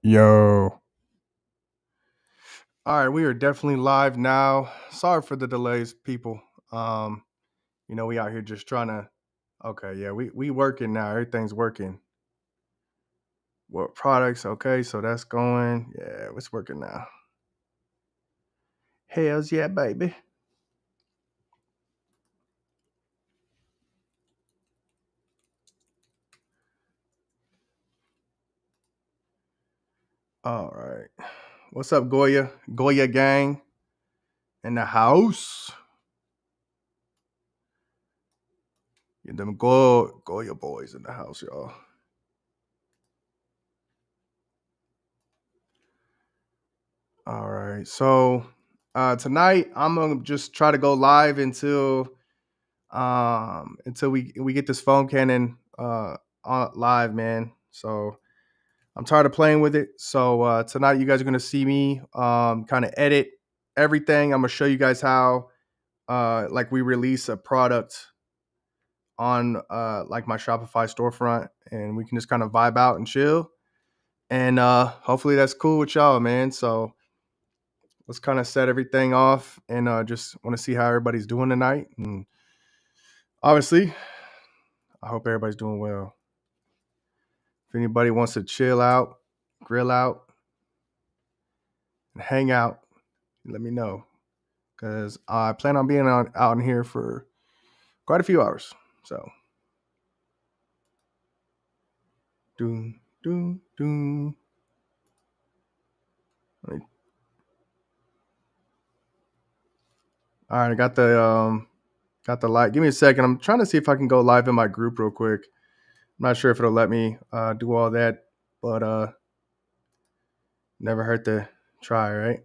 Yo. All right, we are definitely live now. Sorry for the delays, people. Um, we out here just trying to. Okay, yeah, we working now. Everything's working. What products? Okay, so that's going. Yeah, it's working now. Hells yeah, baby. All right. What's up, Goya? Goya gang in the house. Get them Goya boys in the house, y'all. All right. So tonight I'm gonna just try to go live until we get this foam cannon on live, man. So I'm tired of playing with it. So tonight you guys are gonna see me kind of edit everything. I'm gonna show you guys how like we release a product on like my Shopify storefront, and we can just kind of vibe out and chill. And hopefully that's cool with y'all, man. So let's kind of set everything off, and just want to see how everybody's doing tonight. And obviously, I hope everybody's doing well. If anybody wants to chill out, grill out, and hang out, let me know. Because I plan on being out in here for quite a few hours. So, doom, doom, doom. All right, I got the light. Give me a second. I'm trying to see if I can go live in my group real quick. I'm not sure if it'll let me do all that, but never hurt to try, right?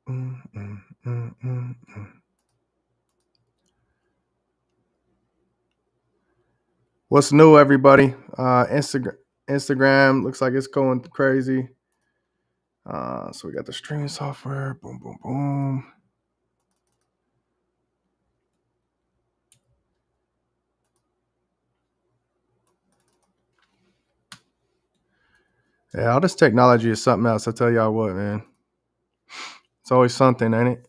Mm, mm, mm, mm, mm. What's new, everybody? Instagram looks like it's going crazy. So we got the streaming software. Boom, boom, boom. Yeah, all this technology is something else. I tell y'all what, man. It's always something, ain't it?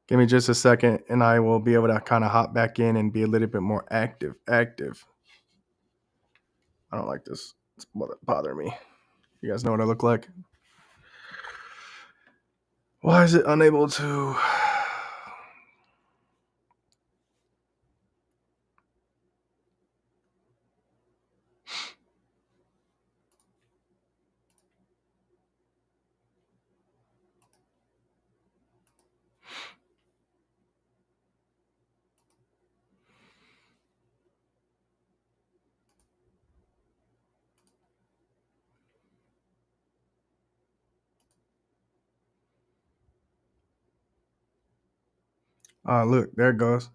Give me just a second, and I will be able to kind of hop back in and be a little bit more active. I don't like this. It's bothering me. You guys know what I look like? Why is it unable to? Look, there it goes.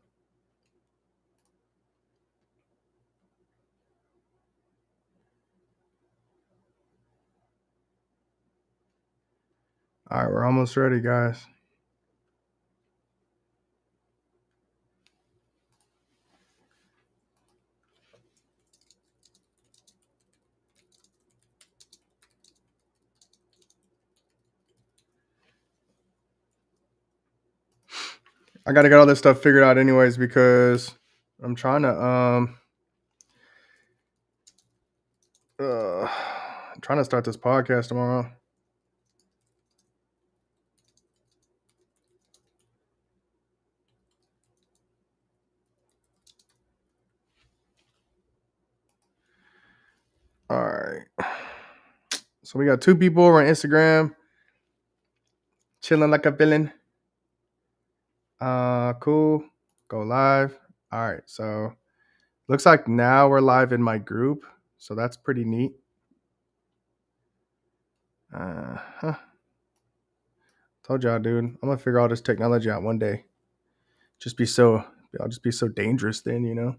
All right, we're almost ready, guys. I got to get all this stuff figured out, anyways, because I'm trying to I'm trying to start this podcast tomorrow. All right. So we got two people on Instagram chilling like a villain. Cool. Go live. All right. So looks like now we're live in my group. So that's pretty neat. Huh. Told y'all, dude. I'm gonna figure all this technology out one day. I'll just be so dangerous then, you know.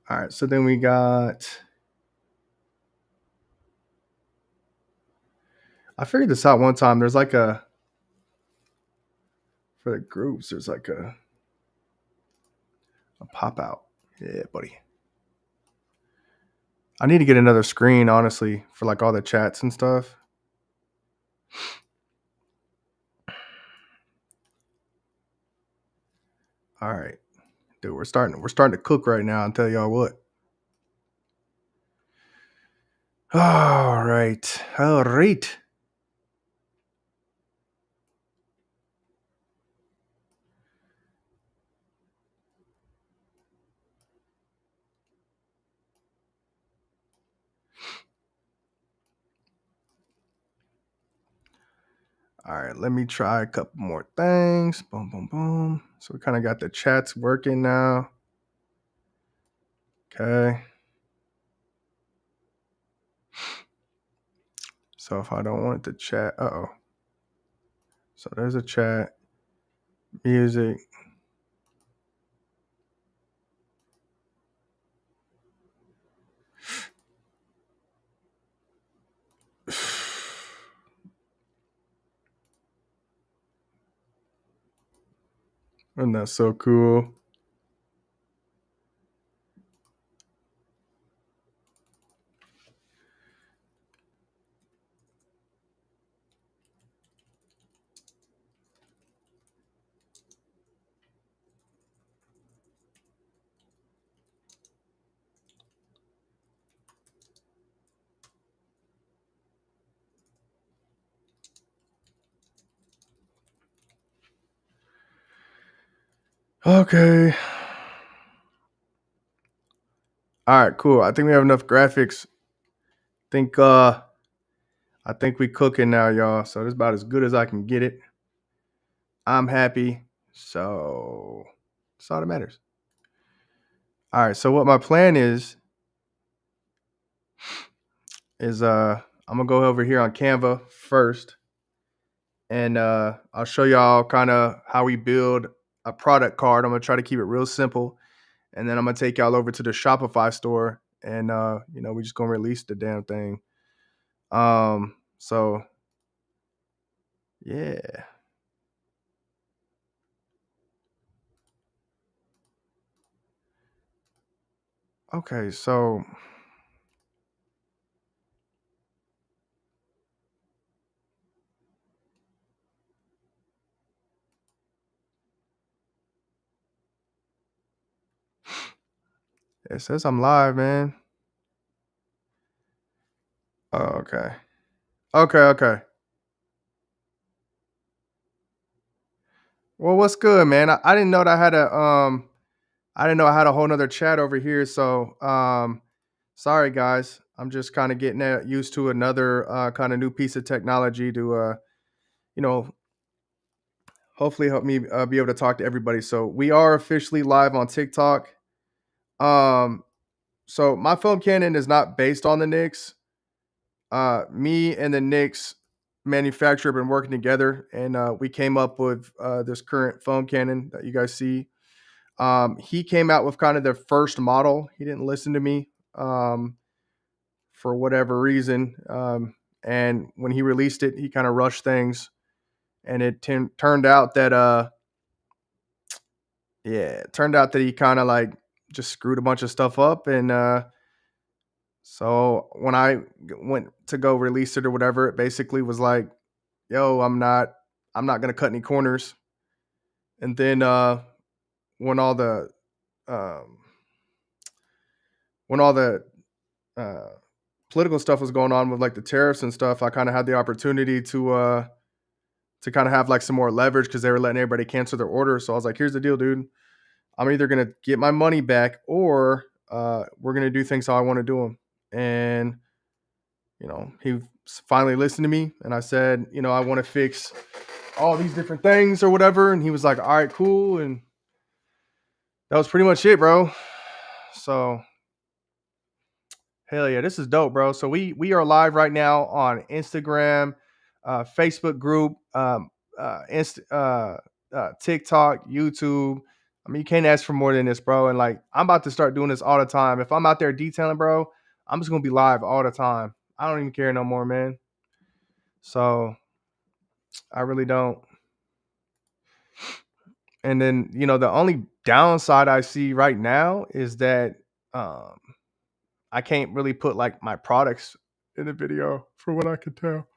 All right. So then we got. I figured this out one time. There's like a for the groups. There's like a A pop out. Yeah, buddy. I need to get another screen, honestly, for like all the chats and stuff. All right, dude, we're starting to cook right now. I'll tell y'all what. All right. All right. All right, let me try a couple more things. Boom, boom, boom. So we kind of got the chats working now. Okay. So if I don't want it to chat, uh-oh. So there's a chat, music. Isn't that so cool? Okay. All right, cool. I think we have enough graphics. Think I think we cooking now, y'all. So this is about as good as I can get it. I'm happy. So that's all that matters. All right. So what my plan is I'm gonna go over here on Canva first, and I'll show y'all kind of how we build a product card. I'm gonna try to keep it real simple, and then I'm gonna take y'all over to the Shopify store, and we're just gonna release the damn thing. So yeah. Okay, so it says I'm live, man. Oh, okay. Okay, okay. Well, what's good, man? I didn't know that I didn't know I had a whole nother chat over here. So sorry guys. I'm just kind of getting used to another kind of new piece of technology to you know, hopefully help me be able to talk to everybody. So we are officially live on TikTok. Um so my foam cannon is not based on the Knicks. Me and the Knicks manufacturer have been working together, and we came up with this current foam cannon that you guys see. He came out with kind of the first model. He didn't listen to me for whatever reason, and when he released it, he kind of rushed things, and it turned out that yeah, it turned out that he kind of like just screwed a bunch of stuff up, and so when I went to go release it or whatever, it basically was like, yo, I'm not gonna cut any corners. And then when all the um, when all the uh, political stuff was going on with like the tariffs and stuff, I kind of had the opportunity to kind of have like some more leverage because they were letting everybody cancel their order. So I was like, here's the deal, dude. I'm either gonna get my money back or we're gonna do things how I want to do them. And he finally listened to me, and I said, I want to fix all these different things or whatever. And he was like, all right, cool. And that was pretty much it, bro. So hell yeah, this is dope, bro. So we are live right now on Instagram, Facebook group, TikTok, YouTube. I mean, you can't ask for more than this, bro. And like, I'm about to start doing this all the time. If I'm out there detailing, bro, I'm just gonna be live all the time. I don't even care no more, man. So I really don't. And then the only downside I see right now is that um, I can't really put like my products in the video, from what I can tell.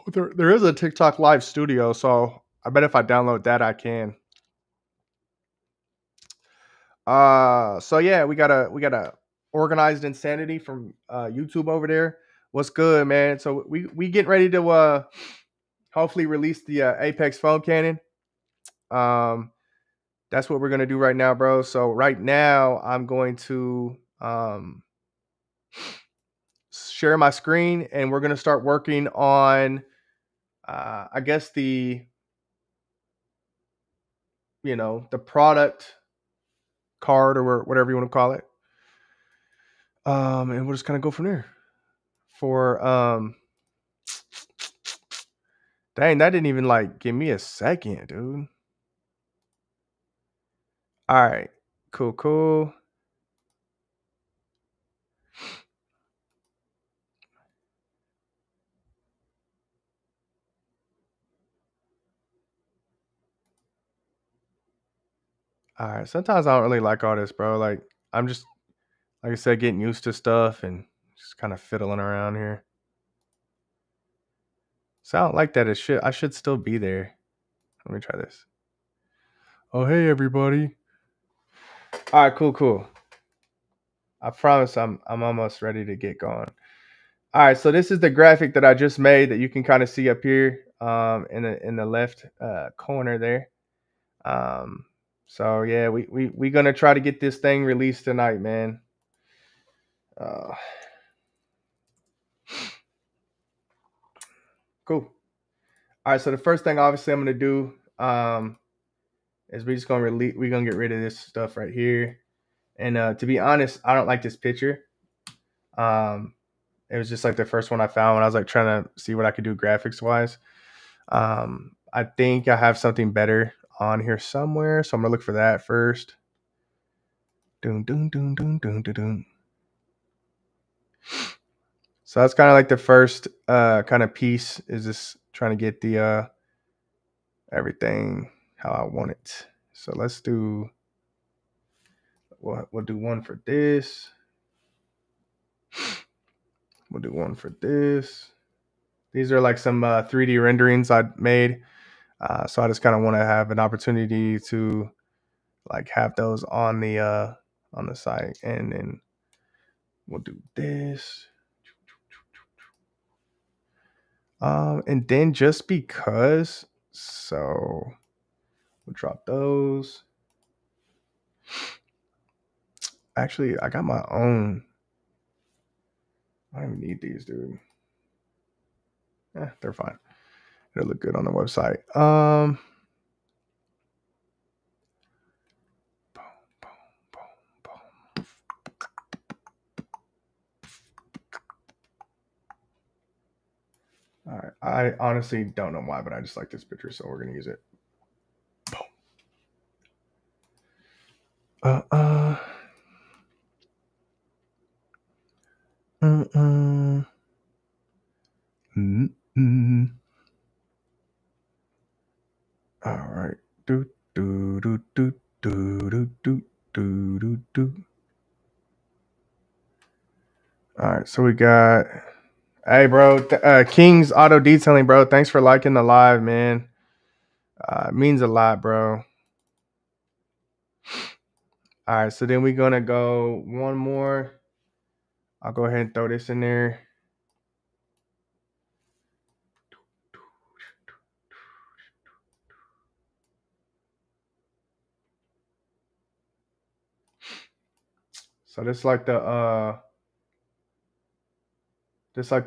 There is a TikTok live studio, so I bet if I download that I can. So yeah, we got a organized insanity from YouTube over there. What's good, man? So we getting ready to hopefully release the Apex Foam Cannon. Um, that's what we're gonna do right now, bro. So right now I'm going to share my screen, and we're gonna start working on I guess the product card or whatever you want to call it. And we'll just kind of go from there. For dang, that didn't even like give me a second, dude. All right, cool. All right, sometimes I don't really like all this, bro. Like I'm just, like I said, getting used to stuff and just kind of fiddling around here. So I don't like that. I should still be there. Let me try this. Oh hey everybody. All right, cool. I promise I'm almost ready to get going. All right, so this is the graphic that I just made that you can kind of see up here in the left corner there. Um, so yeah, we gonna try to get this thing released tonight, man. Cool. All right, so the first thing obviously I'm gonna do is we're gonna get rid of this stuff right here. And to be honest, I don't like this picture. Um, it was just like the first one I found when I was like trying to see what I could do graphics wise. I think I have something better on here somewhere, so I'm gonna look for that first. Doom doom doom doom doom doom doom. So that's kind of like the first kind of piece, is just trying to get the everything how I want it. So we'll do one for this. We'll do one for this. These are like some 3D renderings I made. So I just kind of want to have an opportunity to like have those on the site, and then we'll do this. And then just because, so we'll drop those. Actually, I got my own. I don't even need these, dude. They're fine. It'll look good on the website. All right. I honestly don't know why, but I just like this picture, so we're gonna use it. All right. Do do do do do do do do do. All right. So we got. Hey, bro. King's Auto Detailing, bro. Thanks for liking the live, man. It means a lot, bro. All right. So then we're gonna go one more. I'll go ahead and throw this in there. So this like the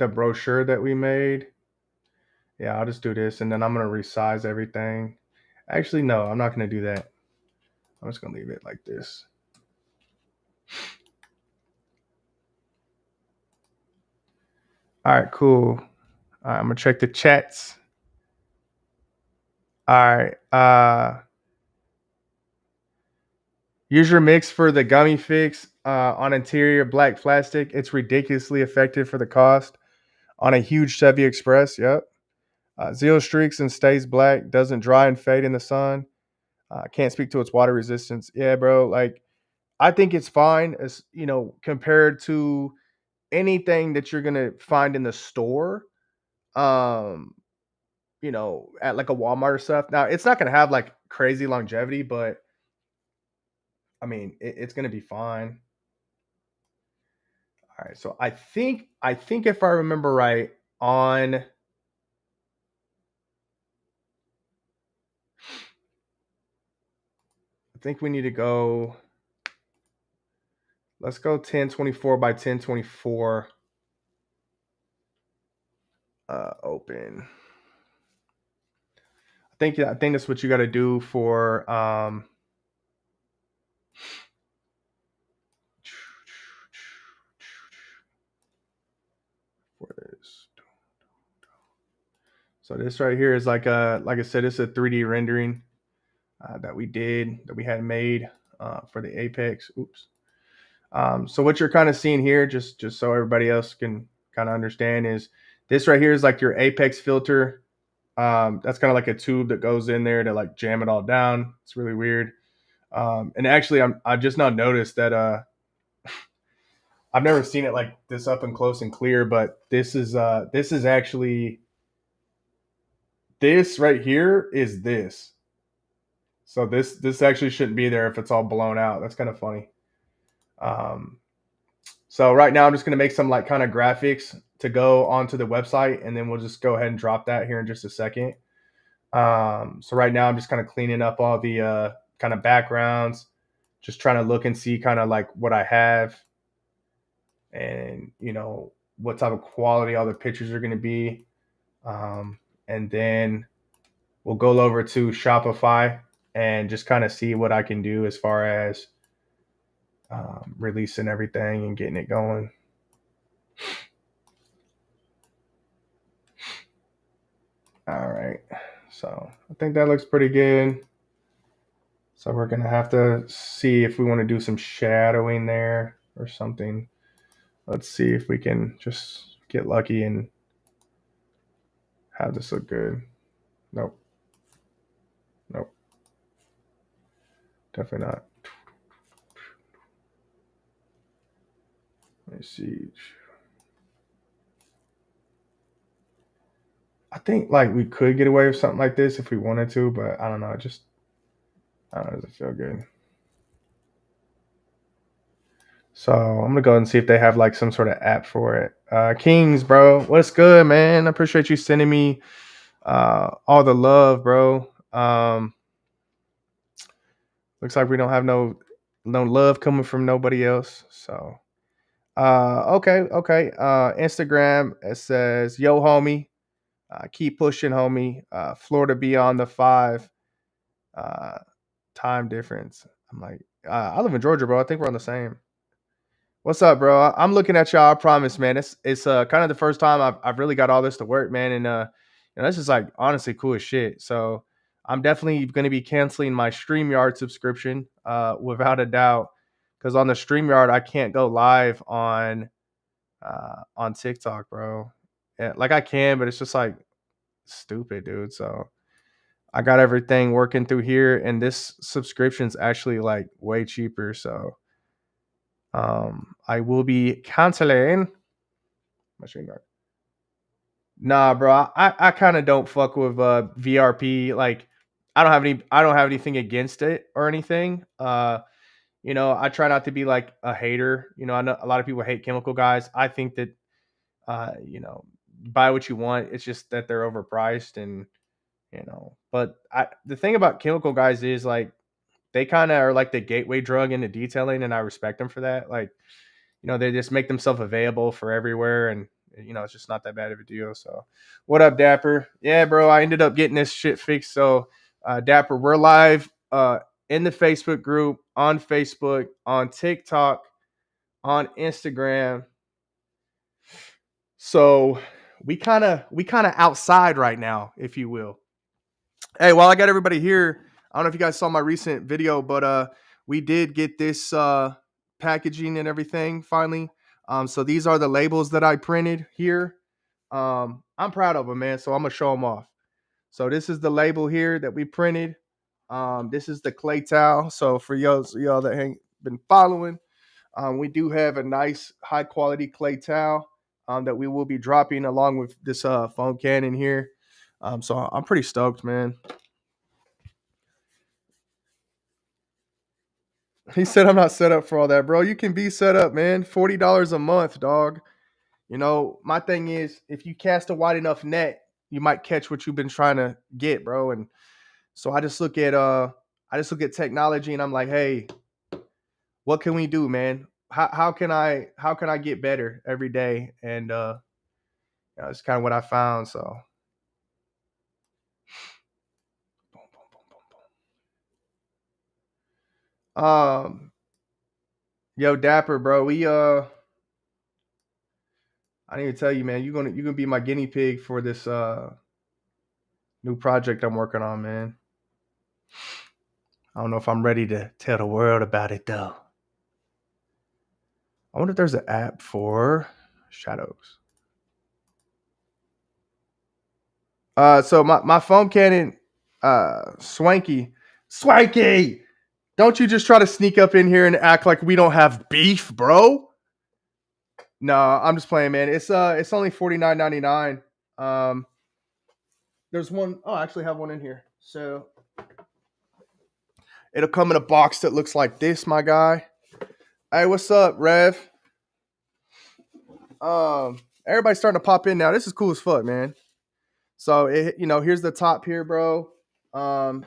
brochure that we made. Yeah, I'll just do this, and then I'm gonna resize everything. Actually, no, I'm not gonna do that. I'm just gonna leave it like this. All right, cool. All right, I'm gonna check the chats. All right. Use your mix for the gummy fix on interior black plastic. It's ridiculously effective for the cost on a huge Chevy Express. Yep. Zero streaks and stays black. Doesn't dry and fade in the sun. Can't speak to its water resistance. Yeah, bro. Like I think it's fine as compared to anything that you're gonna find in the store. Um, at like a Walmart or stuff. Now it's not gonna have like crazy longevity, but I mean it's gonna be fine. All right, so I think if I remember right, on I think we need to go. Let's go 1024 by 1024. Open. I think that's what you got to do for this. So this right here is like I said, it's a 3D rendering that we had made for the Apex. Oops. So what you're kind of seeing here, just so everybody else can kind of understand, is this right here is like your Apex filter. That's kind of like a tube that goes in there to like jam it all down. It's really weird. And actually, I just now noticed that I've never seen it like this up and close and clear, but this is actually this right here is this. So this actually shouldn't be there if it's all blown out. That's kind of funny. Um, so right now I'm just gonna make some like kind of graphics to go onto the website, and then we'll just go ahead and drop that here in just a second. So right now I'm just kind of cleaning up all the kind of backgrounds, just trying to look and see kind of like what I have, and what type of quality all the pictures are going to be. And then we'll go over to Shopify and just kind of see what I can do as far as releasing everything and getting it going. All right, so I think that looks pretty good. So we're gonna have to see if we want to do some shadowing there or something. Let's see if we can just get lucky and have this look good. Nope. Nope. Definitely not. Let me see. I think like we could get away with something like this if we wanted to, but I don't know. I don't know. Does it feel good? So I'm gonna go ahead and see if they have like some sort of app for it. Kings, bro, what's good, man? I appreciate you sending me all the love, bro. Looks like we don't have no love coming from nobody else. So okay. Instagram, it says, yo homie, keep pushing homie. Florida beyond the 5 uh time difference. I'm like, I live in Georgia, bro. I think we're on the same. What's up, bro? I'm looking at y'all. I promise, man. It's kind of the first time I've really got all this to work, man. And this is like honestly cool as shit. So I'm definitely going to be canceling my StreamYard subscription, without a doubt, because on the StreamYard I can't go live on TikTok, bro. Yeah, like I can, but it's just like stupid, dude. So I got everything working through here, and this subscription's actually like way cheaper. So I will be canceling my stream guard. Nah, bro. I kind of don't fuck with VRP. Like, I don't have anything against it or anything. I try not to be like a hater. I know a lot of people hate chemical guys. I think that buy what you want. It's just that they're overpriced, and But the thing about chemical guys is like they kind of are like the gateway drug into detailing, and I respect them for that. Like, they just make themselves available for everywhere, and it's just not that bad of a deal. So, what up, Dapper? Yeah, bro, I ended up getting this shit fixed. So, Dapper, we're live in the Facebook group, on Facebook, on TikTok, on Instagram. So we kind of outside right now, if you will. Hey, while I got everybody here, I don't know if you guys saw my recent video, but we did get this packaging and everything finally. So these are the labels that I printed here. I'm proud of them, man. So I'm gonna show them off. So this is the label here that we printed. This is the clay towel. So for y'all that ain't been following, we do have a nice high quality clay towel that we will be dropping along with this foam cannon here. So I'm pretty stoked, man. He said I'm not set up for all that, bro. You can be set up, man. $40 a month, dog. You know, my thing is if you cast a wide enough net, you might catch what you've been trying to get, bro. And so I just look at technology and I'm like, hey, what can we do, man? How can I get better every day? And it's kind of what I found. So um yo, Dapper, bro, I need to tell you, man, you're gonna be my guinea pig for this new project I'm working on, man. I don't know if I'm ready to tell the world about it though. I wonder if there's an app for shadows. So my foam cannon, Swanky, don't you just try to sneak up in here and act like we don't have beef, bro? No, I'm just playing, man. It's only $49.99. Um, there's one. Oh, I actually have one in here. So it'll come in a box that looks like this, my guy. Hey, what's up, Rev? Everybody's starting to pop in now. This is cool as fuck, man. So here's the top here, bro.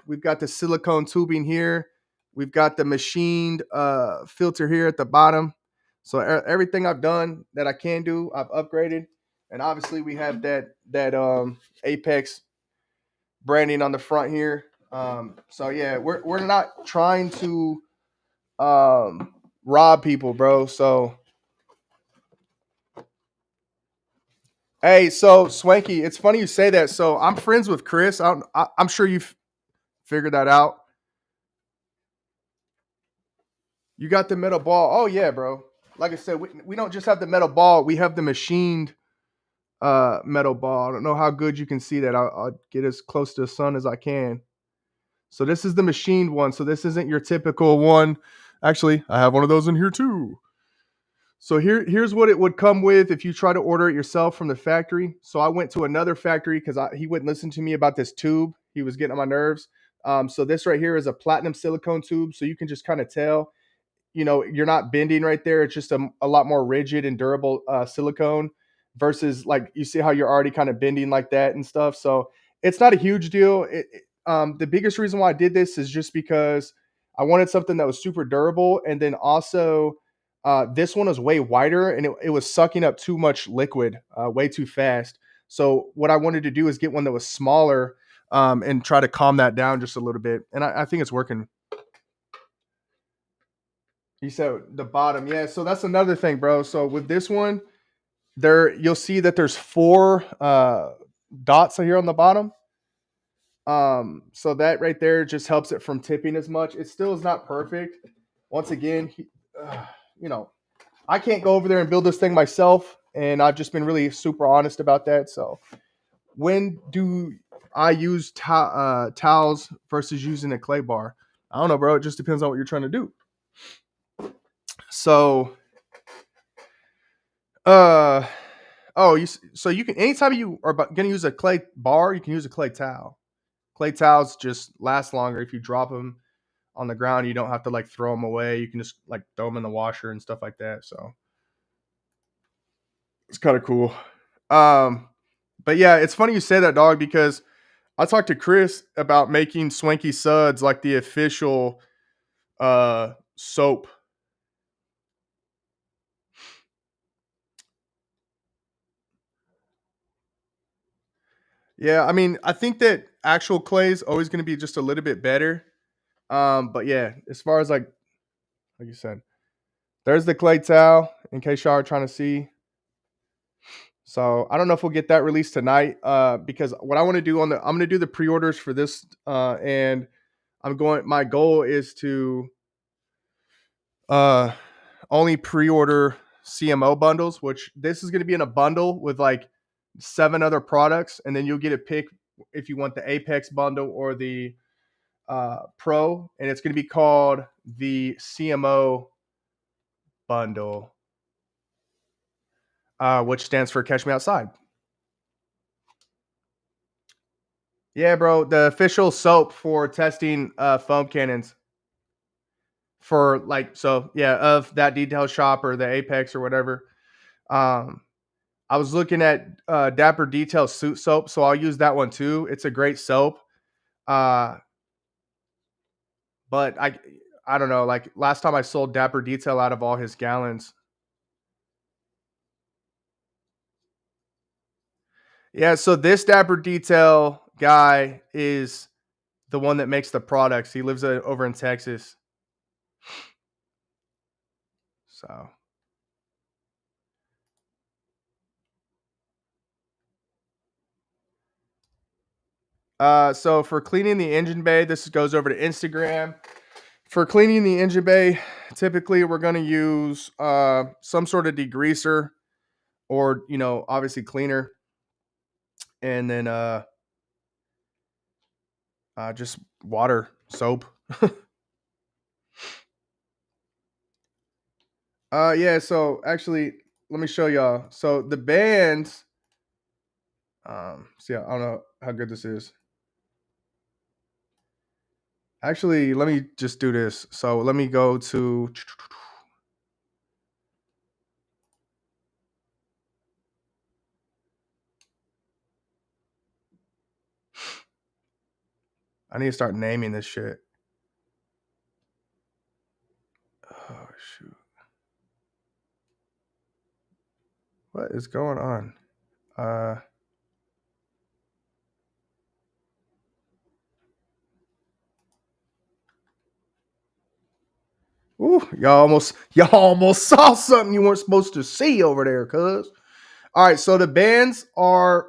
We've got the silicone tubing here. We've got the machined filter here at the bottom. So everything I've done that I can do, I've upgraded. And obviously we have that Apex branding on the front here. So yeah, we're not trying to rob people, bro. So hey, so Swanky, it's funny you say that. So I'm friends with Chris. I'm sure you've figured that out. You got the metal ball. Oh yeah, bro. Like I said, we don't just have the metal ball. We have the machined metal ball. I don't know how good you can see that. I'll get as close to the sun as I can. So this is the machined one. So this isn't your typical one. Actually, I have one of those in here too. So here's what it would come with if you try to order it yourself from the factory. So I went to another factory because he wouldn't listen to me about this tube. He was getting on my nerves. So this right here is a platinum silicone tube. So you can just kind of tell, you're not bending right there. It's just a lot more rigid and durable silicone versus like you see how you're already kind of bending like that and stuff. So it's not a huge deal. The biggest reason why I did this is just because I wanted something that was super durable. And then also this one was way wider and it was sucking up too much liquid way too fast. So what I wanted to do is get one that was smaller and try to calm that down just a little bit. And I think it's working. You said the bottom, yeah. So that's another thing, bro. So with this one, you'll see that there's four dots here on the bottom. So that right there just helps it from tipping as much. It still is not perfect. Once again, you know, I can't go over there and build this thing myself, and I've just been really super honest about that. So when do I use towels versus using a clay bar? I don't know, bro. It just depends on what you're trying to do. So Uh so you can anytime you are going to use a clay bar, you can use a clay towel. Clay towels just last longer if you drop them on the ground. You don't have to like throw them away. You can just like throw them in the washer and stuff like that. So it's kind of cool. Um, but yeah, it's funny you say that, dog, because I talked to Chris about making Swanky Suds like the official soap. Yeah, I mean, I think that actual clay is always going to be just a little bit better. But yeah, as far as like you said, there's the clay towel in case y'all are trying to see. So I don't know if we'll get that released tonight. Because what I want to do I'm going to do the pre-orders for this. And my goal is to uh only pre-order CMO bundles, which this is going to be in a bundle with like 7 other products, and then you'll get a pick if you want the Apex bundle or the Pro, and it's going to be called the CMO bundle, which stands for Catch Me Outside. Yeah, bro, the official soap for testing foam cannons for of that detail shop or the Apex or whatever. Um, I was looking at Dapper Detail Suit Soap, so I'll use that one too. It's a great soap. Uh, but I don't know. Like last time I sold Dapper Detail out of all his gallons. Yeah, so this Dapper Detail guy is the one that makes the products. He lives over in Texas. So, so for cleaning the engine bay, this goes over to Instagram. For cleaning the engine bay, typically we're going to use some sort of degreaser or, obviously cleaner. And then just water, soap. Yeah, so actually, let me show y'all. So the bands, see, I don't know how good this is. Actually, let me just do this. So let me go to. I need to start naming this shit. Oh, shoot. What is going on? Ooh, y'all almost saw something you weren't supposed to see over there, cuz. All right, so the bands are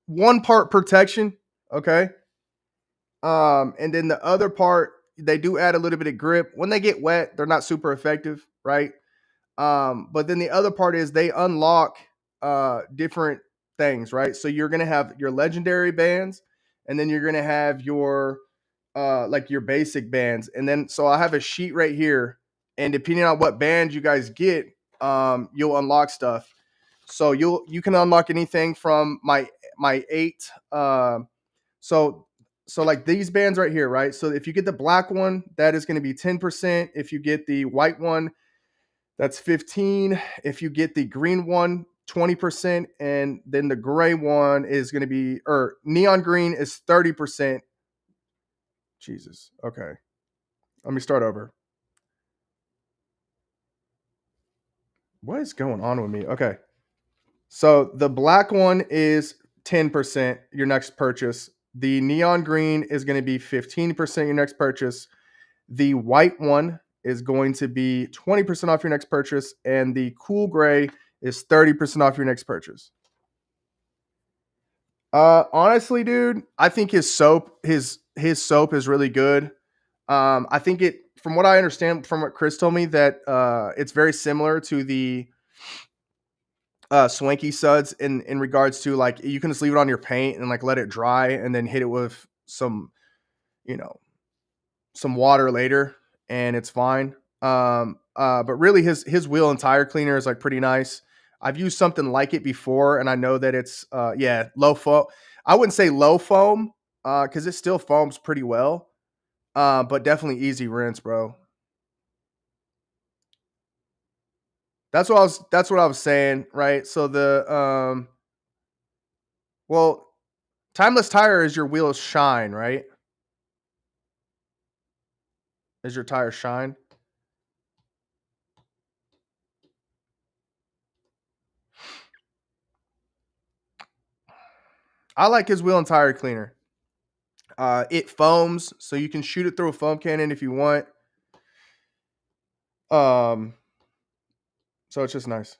one part protection, okay? And then the other part, they do add a little bit of grip. When they get wet, they're not super effective, right? But then the other part is they unlock different things, right? So you're gonna have your legendary bands, and then you're gonna have your like your basic bands. And then so I have a sheet right here, and depending on what band you guys get, you'll unlock stuff. So you can unlock anything from my 8 so like these bands right here, right? So if you get the black one, that is going to be 10%. If you get the white one, that's 15. If you get the green one, 20%, and then the gray one is going to be, or neon green is 30%. Jesus. Okay. Let me start over. What is going on with me? Okay. So the black one is 10% your next purchase. The neon green is going to be 15% your next purchase. The white one is going to be 20% off your next purchase. And the cool gray is 30% off your next purchase. Honestly, dude, I think his soap is really good. I think it, from what I understand from what Chris told me, that it's very similar to the Swanky Suds in regards to like you can just leave it on your paint and like let it dry and then hit it with some you know some water later and it's fine. But really his wheel and tire cleaner is like pretty nice. I've used something like it before and I know that it's low foam. I wouldn't say low foam because it still foams pretty well. But definitely easy rinse, bro. That's what I was saying, right? So the well, timeless tire is your wheels shine, right? Is your tire shine? I like his wheel and tire cleaner. It foams, so you can shoot it through a foam cannon if you want. Um, so it's just nice.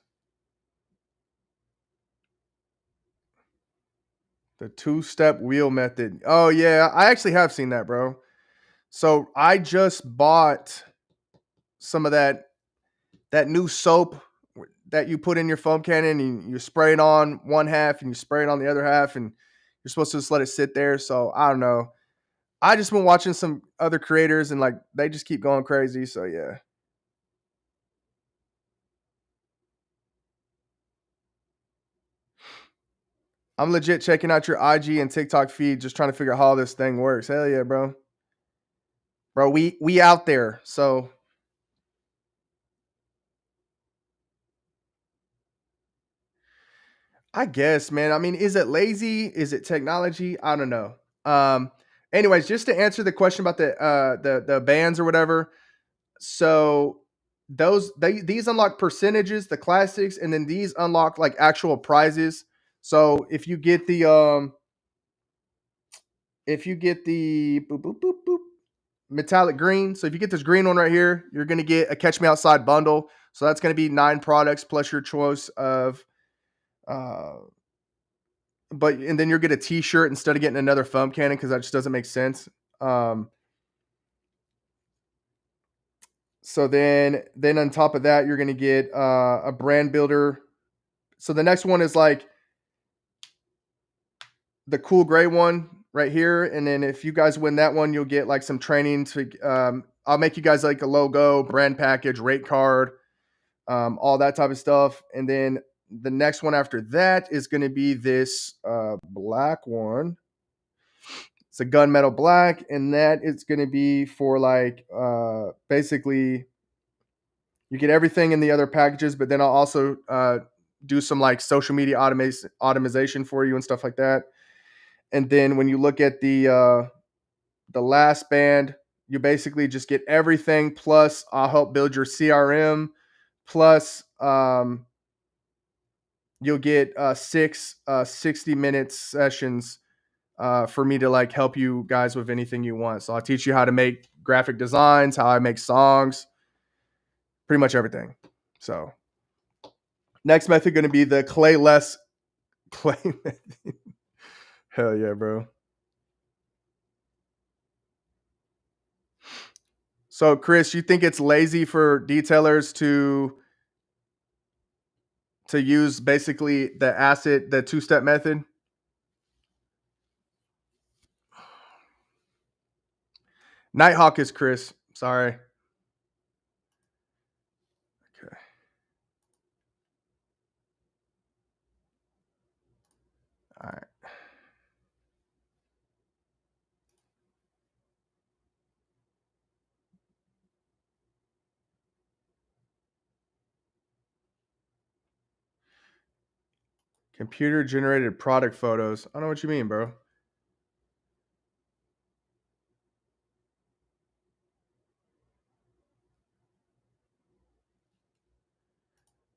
The two-step wheel method. Oh yeah, I actually have seen that, bro. So I just bought some of that new soap that you put in your foam cannon and you spray it on one half and you spray it on the other half and you're supposed to just let it sit there. So I don't know. I just been watching some other creators and like they just keep going crazy. So yeah. I'm legit checking out your IG and TikTok feed, just trying to figure out how this thing works. Hell yeah, bro. Bro, we out there. So I guess, man. I mean, is it lazy? Is it technology? I don't know. Um, anyways, just to answer the question about the bands or whatever. So these unlock percentages, the classics, and then these unlock like actual prizes. So if you get the boop, boop, boop, boop, metallic green, so if you get this green one right here, you're gonna get a Catch Me Outside bundle. So that's gonna be 9 products plus your choice of uh but and then you'll get a t-shirt instead of getting another foam cannon because that just doesn't make sense. Um so then on top of that, you're gonna get a brand builder. So the next one is like the cool gray one right here. And then if you guys win that one, you'll get like some training to I'll make you guys like a logo, brand package, rate card, all that type of stuff. And then the next one after that is going to be this black one. It's a gunmetal black, and that is going to be for like basically you get everything in the other packages, but then I'll also do some like social media automation for you and stuff like that. And then when you look at the last band, you basically just get everything. Plus, I'll help build your CRM. Plus, you'll get 60-minute sessions for me to like help you guys with anything you want. So I'll teach you how to make graphic designs, how I make songs, pretty much everything. So next method going to be the clay method. Hell yeah, bro. So Chris, you think it's lazy for detailers to use basically the two-step method? Nighthawk is Chris. Sorry. Okay. All right. Computer generated product photos. I don't know what you mean, bro.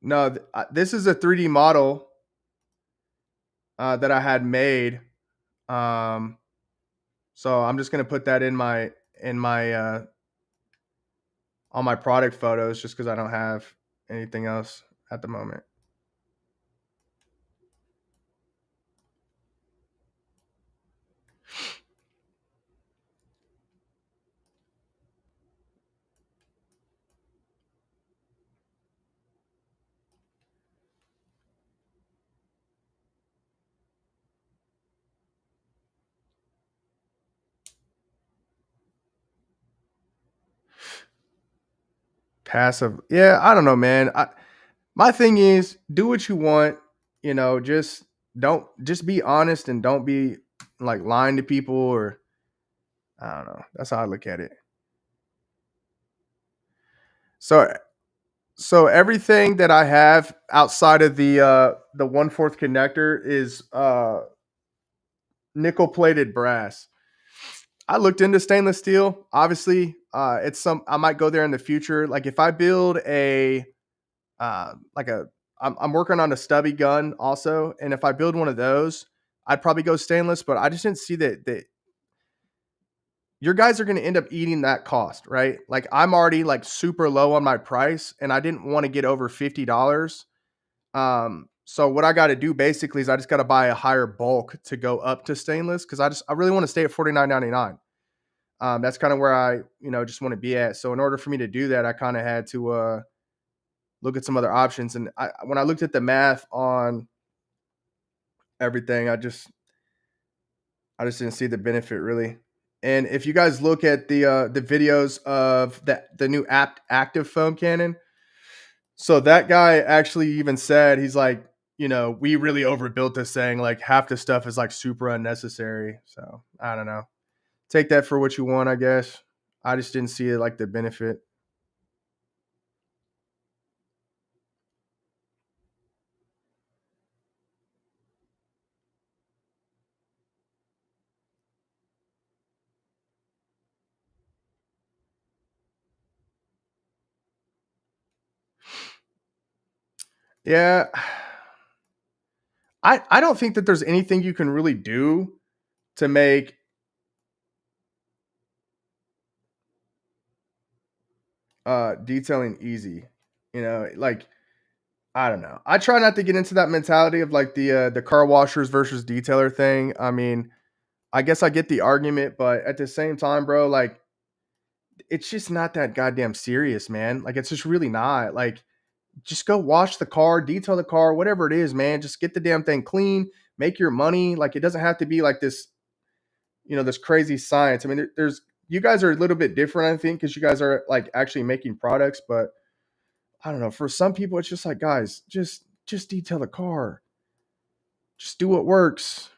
No, this is a 3D model that I had made. Um, so I'm just gonna put that in my on my product photos just because I don't have anything else at the moment. Passive. Yeah, I don't know, man. My thing is do what you want, just don't just be honest and don't be like lying to people or I don't know. That's how I look at it. So so everything that I have outside of the 1/4 connector is nickel plated brass. I looked into stainless steel. Obviously, it's some I might go there in the future. Like if I build a like a I'm working on a stubby gun also, and if I build one of those, I'd probably go stainless. But I just didn't see that your guys are going to end up eating that cost, right? Like I'm already like super low on my price, and I didn't want to get over $50. So what I got to do basically is I just got to buy a higher bulk to go up to stainless because I really want to stay at $49.99. That's kind of where I just want to be at. So in order for me to do that, I kind of had to look at some other options. And when I looked at the math on everything, I just didn't see the benefit really. And if you guys look at the videos of the new active foam cannon, so that guy actually even said, he's like, we really overbuilt this thing. Like half the stuff is like super unnecessary. So I don't know. Take that for what you want, I guess. I just didn't see it like the benefit. Yeah. I don't think that there's anything you can really do to make detailing easy. Like I don't know. I try not to get into that mentality of like the car washers versus detailer thing. I mean, I guess I get the argument, but at the same time, bro, like it's just not that goddamn serious, man. Like it's just really not. Like just go wash the car, detail the car, whatever it is, man. Just get the damn thing clean, make your money. Like it doesn't have to be like this, this crazy science. I mean, there's you guys are a little bit different, I think, because you guys are like actually making products, but I don't know. For some people, it's just like, guys, just detail the car. Just do what works.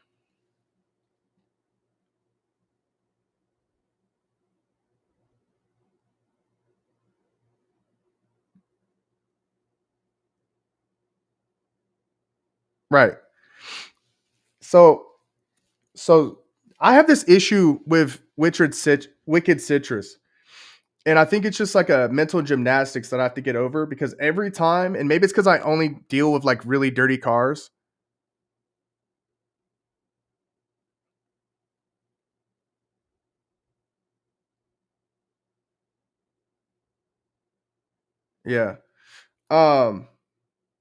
Right. So so I have this issue with Wicked Citrus. And I think it's just like a mental gymnastics that I have to get over because every time, and maybe it's because I only deal with like really dirty cars. Yeah. Um,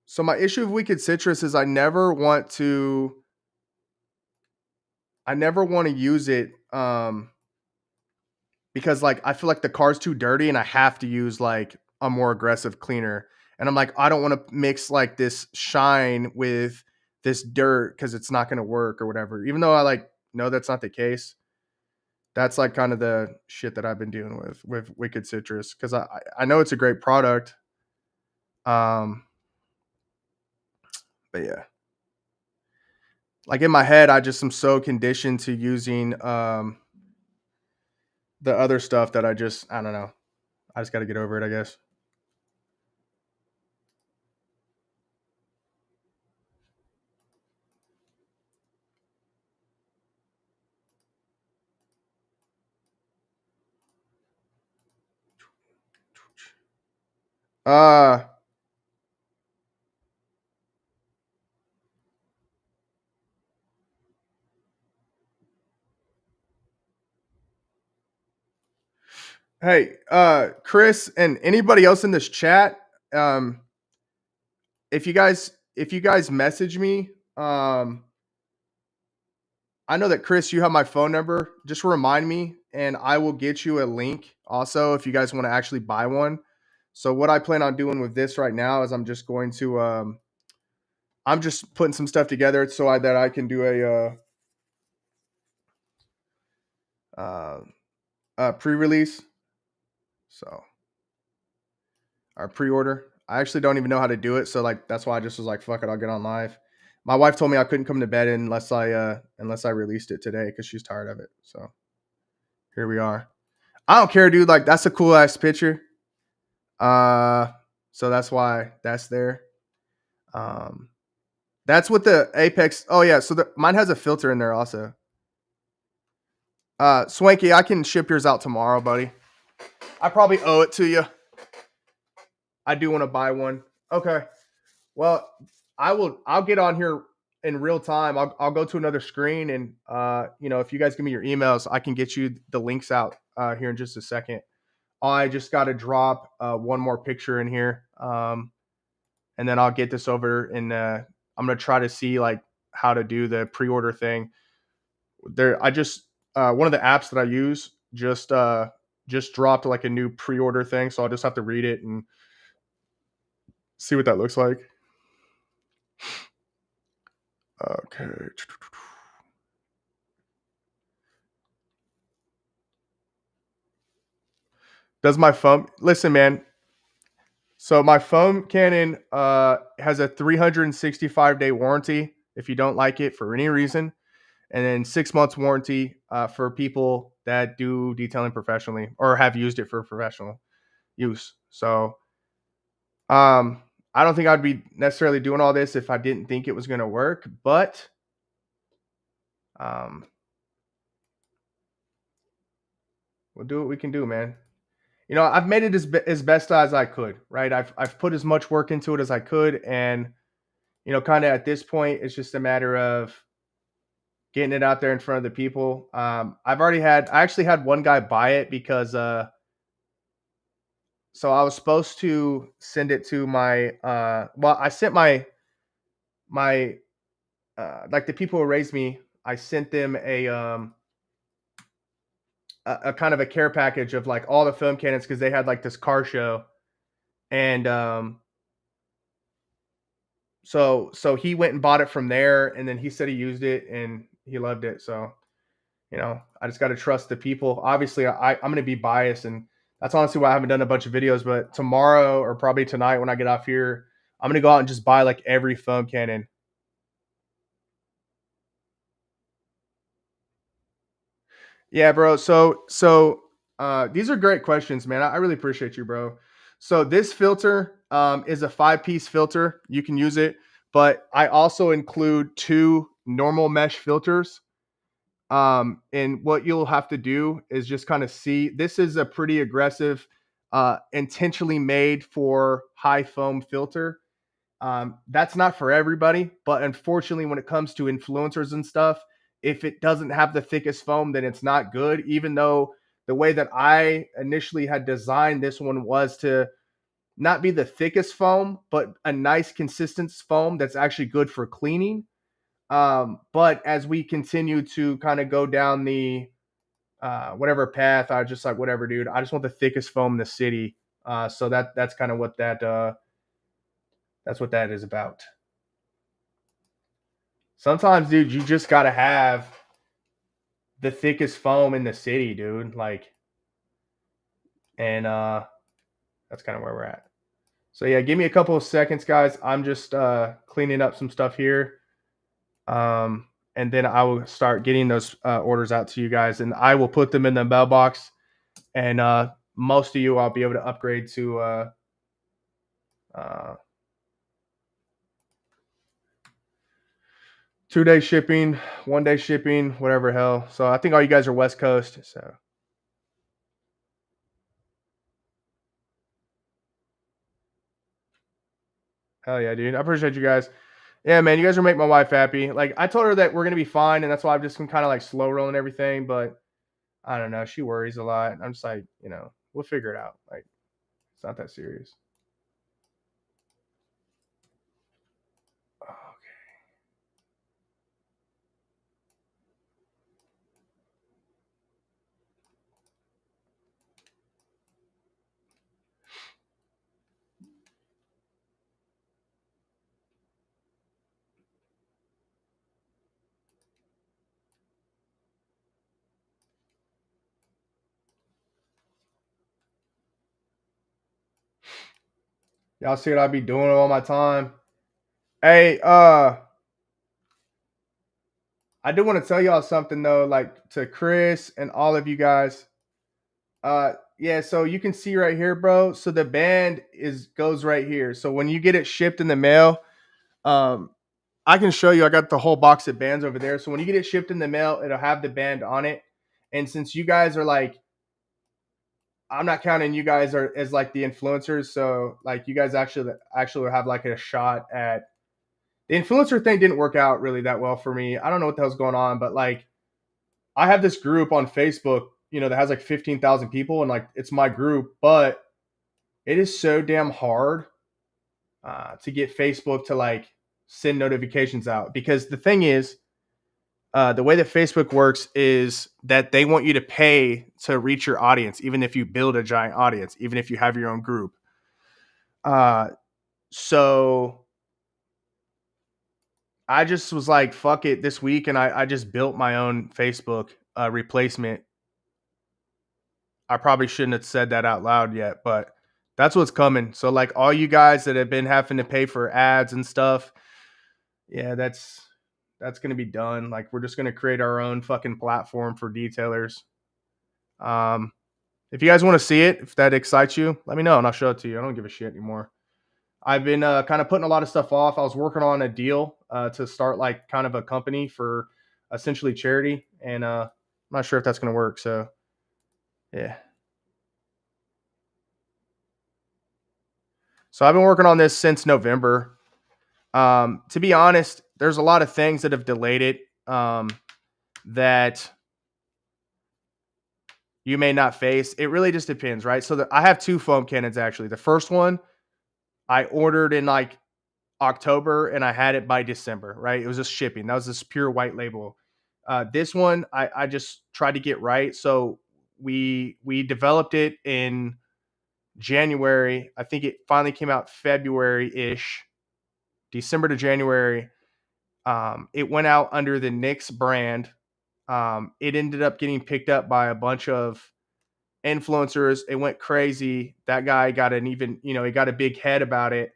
so my issue with Wicked Citrus is I never want to use it because like I feel like the car's too dirty and I have to use like a more aggressive cleaner. And I'm like, I don't want to mix like this shine with this dirt because it's not gonna work or whatever. Even though I like know that's not the case. That's like kind of the shit that I've been dealing with Wicked Citrus because I know it's a great product. Um, but yeah, like in my head, I just am so conditioned to using the other stuff that I don't know. I just got to get over it, I guess. Uh Hey, Chris and anybody else in this chat, um, if you guys message me, I know that Chris, you have my phone number. Just remind me, and I will get you a link. Also, if you guys want to actually buy one. So what I plan on doing with this right now is I'm just putting some stuff together that I can do uh, pre-release. So our pre-order. I actually don't even know how to do it, so like that's why I just was like, fuck it, I'll get on live. My wife told me I couldn't come to bed unless I released it today because she's tired of it. So here we are. I don't care, dude. Like that's a cool ass picture. Uh, so that's why that's there. Um, that's what the Apex. Oh yeah, so mine has a filter in there also. Swanky, I can ship yours out tomorrow, buddy. I probably owe it to you. I do want to buy one. Okay. Well, I'll get on here in real time. I'll go to another screen and if you guys give me your emails, I can get you the links out here in just a second. I just got to drop one more picture in here, and then I'll get this over. And I'm gonna try to see like how to do the pre-order thing. There, I just one of the apps that I use just dropped like a new pre-order thing, so I'll just have to read it and see what that looks like. Okay. Does my foam listen, man? So my foam cannon has a 365-day warranty if you don't like it for any reason, and then 6 months warranty for people that do detailing professionally or have used it for professional use. So I don't think I'd be necessarily doing all this if I didn't think it was going to work, but um, we'll do what we can do, man. You know, I've made it as best as I could, right? I've put as much work into it as I could, and you know, kind of at this point, it's just a matter of getting it out there in front of the people. I actually had one guy buy it because so I was supposed to send it to my well, I sent my like the people who raised me, I sent them a kind of a care package of like all the film cannons because they had like this car show, and so he went and bought it from there, and then he said he used it and he loved it. So you know, I just got to trust the people. Obviously, I'm going to be biased, and that's honestly why I haven't done a bunch of videos. But tomorrow or probably tonight when I get off here, I'm going to go out and just buy like every foam cannon. Yeah, bro. So these are great questions, man. I really appreciate you, bro. So this filter is a 5-piece filter. You can use it, but I also include 2 normal mesh filters. And what you'll have to do is just kind of see this is a pretty aggressive, intentionally made for high foam filter. That's not for everybody, but unfortunately, when it comes to influencers and stuff, if it doesn't have the thickest foam, then it's not good. Even though the way that I initially had designed this one was to not be the thickest foam, but a nice consistent foam that's actually good for cleaning. But as we continue to kind of go down the whatever path, I just like whatever, dude. I just want the thickest foam in the city. So that's kind of what that's what that is about. Sometimes, dude, you just gotta have the thickest foam in the city, dude. Like, and that's kind of where we're at. So yeah, give me a couple of seconds, guys. I'm just cleaning up some stuff here. And then I will start getting those orders out to you guys, and I will put them in the mailbox. And most of you, I'll be able to upgrade to uh, 2 day shipping, 1 day shipping, whatever hell. So I think all you guys are West Coast. So hell yeah, dude. I appreciate you guys. Yeah, man, you guys are making my wife happy. Like I told her that we're gonna be fine, and that's why I've just been kind of like slow rolling everything. But I don't know. She worries a lot. I'm just like, you know, we'll figure it out. Like it's not that serious. Okay. Y'all see what I be doing all my time. Hey, I do want to tell y'all something though, like to Chris and all of you guys. Yeah, so you can see right here, bro. So the band is goes right here. So when you get it shipped in the mail, um, I can show you. I got the whole box of bands over there. So when you get it shipped in the mail, it'll have the band on it. And since you guys are like, I'm not counting you guys are as like the influencers. So like you guys actually have like a shot at the influencer thing. Didn't work out really that well for me. I don't know what the hell's going on, but like I have this group on Facebook, you know, that has like 15,000 people, and like it's my group, but it is so damn hard to get Facebook to like send notifications out because the thing is, the way that Facebook works is that they want you to pay to reach your audience, even if you build a giant audience, even if you have your own group. Uh, so I just was like, fuck it this week. And I just built my own Facebook replacement. I probably shouldn't have said that out loud yet, but that's what's coming. So like all you guys that have been having to pay for ads and stuff, yeah, that's gonna be done. Like we're just gonna create our own fucking platform for detailers. Um, if you guys want to see it, if that excites you, let me know and I'll show it to you. I don't give a shit anymore. I've been kind of putting a lot of stuff off. I was working on a deal to start like kind of a company for essentially charity, and I'm not sure if that's gonna work. So yeah. So I've been working on this since November. To be honest, there's a lot of things that have delayed it that you may not face. It really just depends, right? So I have two foam cannons actually. The first one I ordered in like October and I had it by December, right? It was just shipping. That was this pure white label. This one I just tried to get right. So we developed it in January. I think it finally came out February ish, December to January. It went out under the Nix brand. It ended up getting picked up by a bunch of influencers. It went crazy. That guy got an even, he got a big head about it.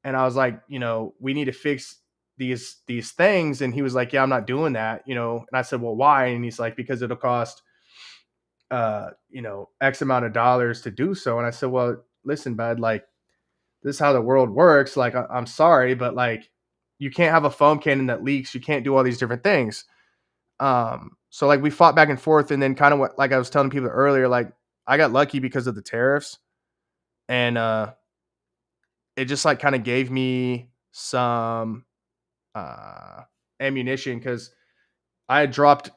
And I was like, we need to fix these things. And he was like, yeah, I'm not doing that, And I said, well, why? And he's like, because it'll cost, X amount of dollars to do so. And I said, well, listen, bud, like this is how the world works. Like, I'm sorry, but like, you can't have a foam cannon that leaks. You can't do all these different things. So like we fought back and forth, and then kind of what like I was telling people earlier, like I got lucky because of the tariffs, and it just like kind of gave me some uh ammunition because I had dropped,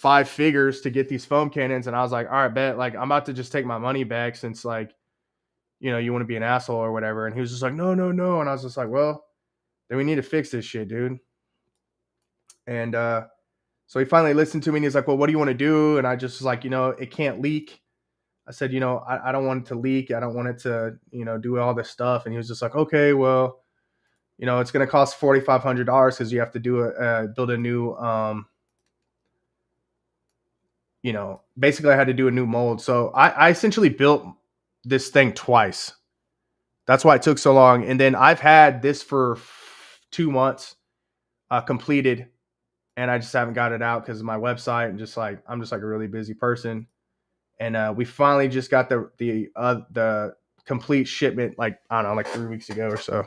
5 figures to get these foam cannons, and I was like, all right, bet like I'm about to just take my money back since like, you want to be an asshole or whatever. And he was just like, no, no, no. And I was just like, well, then we need to fix this shit, dude. And so he finally listened to me and he's like, well, what do you want to do? And I just was like, it can't leak. I said, I don't want it to leak. I don't want it to, do all this stuff. And he was just like, okay, well, it's going to cost $4,500 because you have to build a new, basically I had to do a new mold. So I essentially built this thing twice. That's why it took so long. And then I've had this for 2 months completed, and I just haven't got it out because of my website and just like I'm just like a really busy person. And we finally just got the complete shipment like I don't know, like 3 weeks ago or so.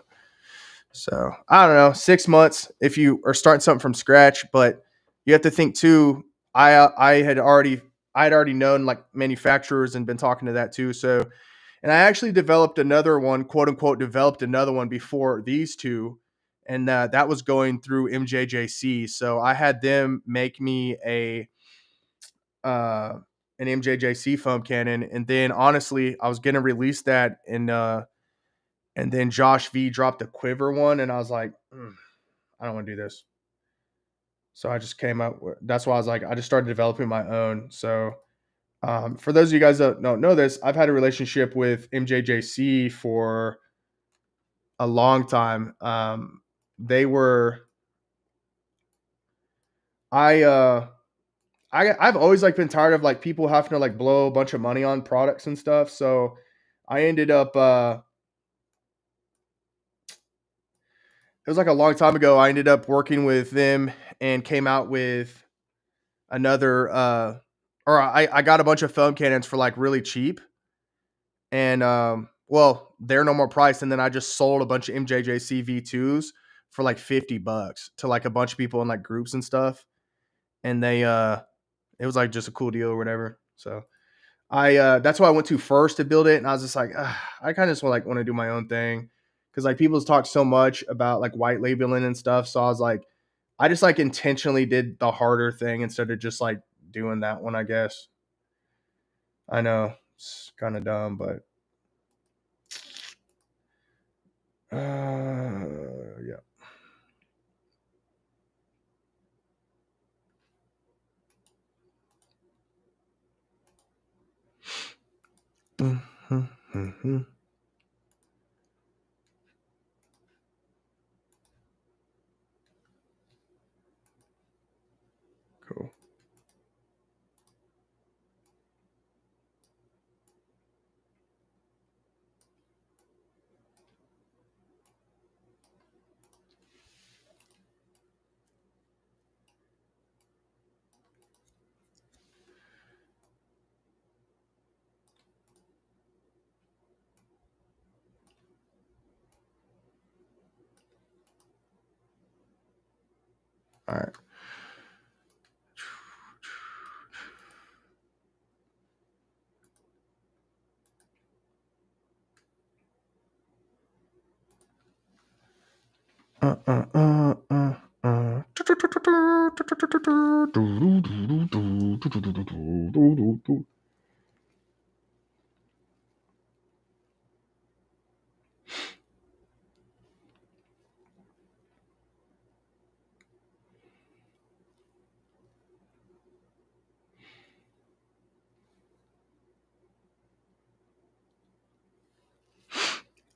So I don't know, 6 months if you are starting something from scratch, but you have to think too. I had already known like manufacturers and been talking to that too. So and I actually developed another one, quote unquote, developed another one before these two. And that was going through MJJC. So I had them make me uh, an MJJC foam cannon. And then honestly, I was going to release that. And then Josh V dropped a quiver one. And I was like, I don't want to do this. So I just came up with, that's why I was like, I just started developing my own. So for those of you guys that don't know this, I've had a relationship with MJJC for a long time. They were I I've always like been tired of like people having to like blow a bunch of money on products and stuff. So I ended up it was like a long time ago. I ended up working with them and came out with another or I got a bunch of foam cannons for like really cheap. And well, they're no more price. And then I just sold a bunch of MJJC V2s for like $50 to like a bunch of people in like groups and stuff. And they it was like just a cool deal or whatever. So I that's why I went to first to build it, and I was just like, I kind of just want to do my own thing because like people's talk so much about like white labeling and stuff. So I was like, I just like intentionally did the harder thing instead of just like doing that one. I guess I know it's kind of dumb, but yeah. Mhm. Cool. All right.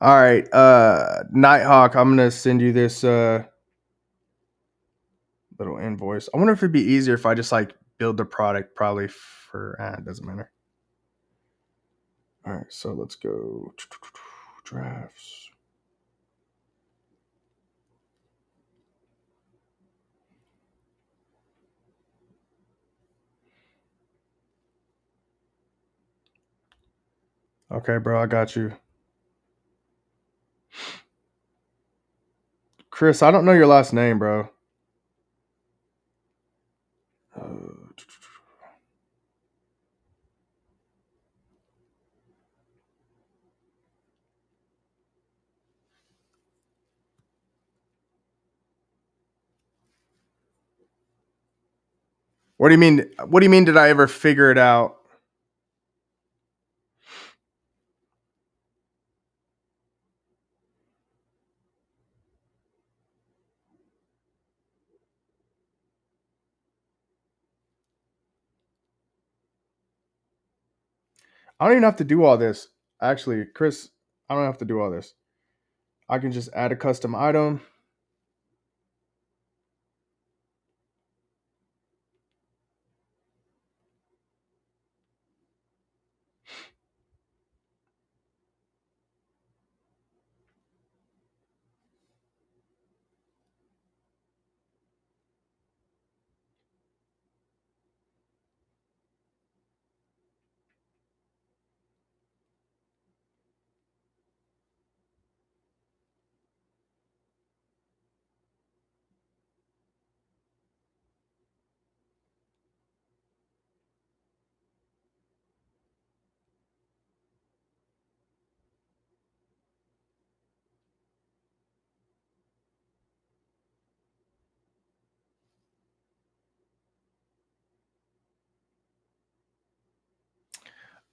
All right, Nighthawk, I'm gonna send you this little invoice. I wonder if it'd be easier if I just like build the product probably for it doesn't matter. All right, so let's go drafts. Okay, bro, I got you. Chris, I don't know your last name, bro. What do you mean? What do you mean? Did I ever figure it out? I don't even have to do all this. Actually, Chris, I don't have to do all this. I can just add a custom item.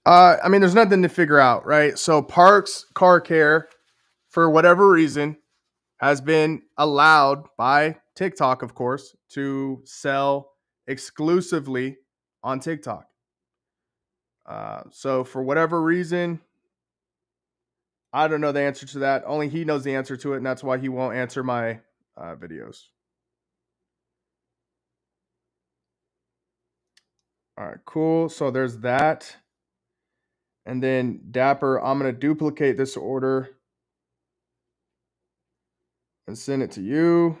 I mean, there's nothing to figure out, right? So Parks Car Care, for whatever reason, has been allowed by TikTok, of course, to sell exclusively on TikTok. So for whatever reason, I don't know the answer to that. Only he knows the answer to it, and that's why he won't answer my videos. All right, cool. So there's that. And then Dapper, I'm going to duplicate this order and send it to you.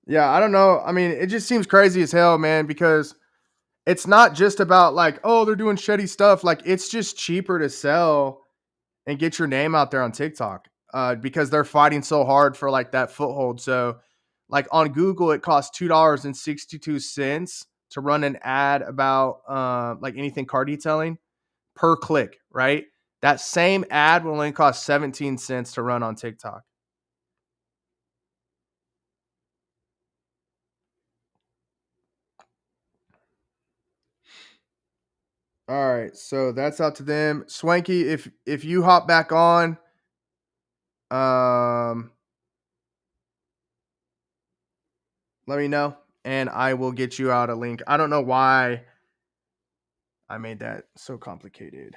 Yeah, I don't know. I mean, it just seems crazy as hell, man, because it's not just about like, oh, they're doing shitty stuff. Like, it's just cheaper to sell and get your name out there on TikTok because they're fighting so hard for like that foothold. So, like on Google, it costs $2.62 to run an ad about like anything car detailing per click, right? That same ad will only cost 17 cents to run on TikTok. All right, so that's out to them. Swanky, if you hop back on, um, let me know and I will get you out a link. I don't know why I made that so complicated.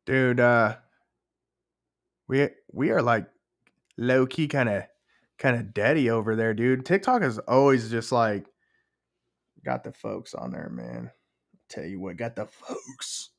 Dude, we are like low key kind of daddy over there, dude. TikTok is always just like got the folks on there, man. Tell you what, got the folks.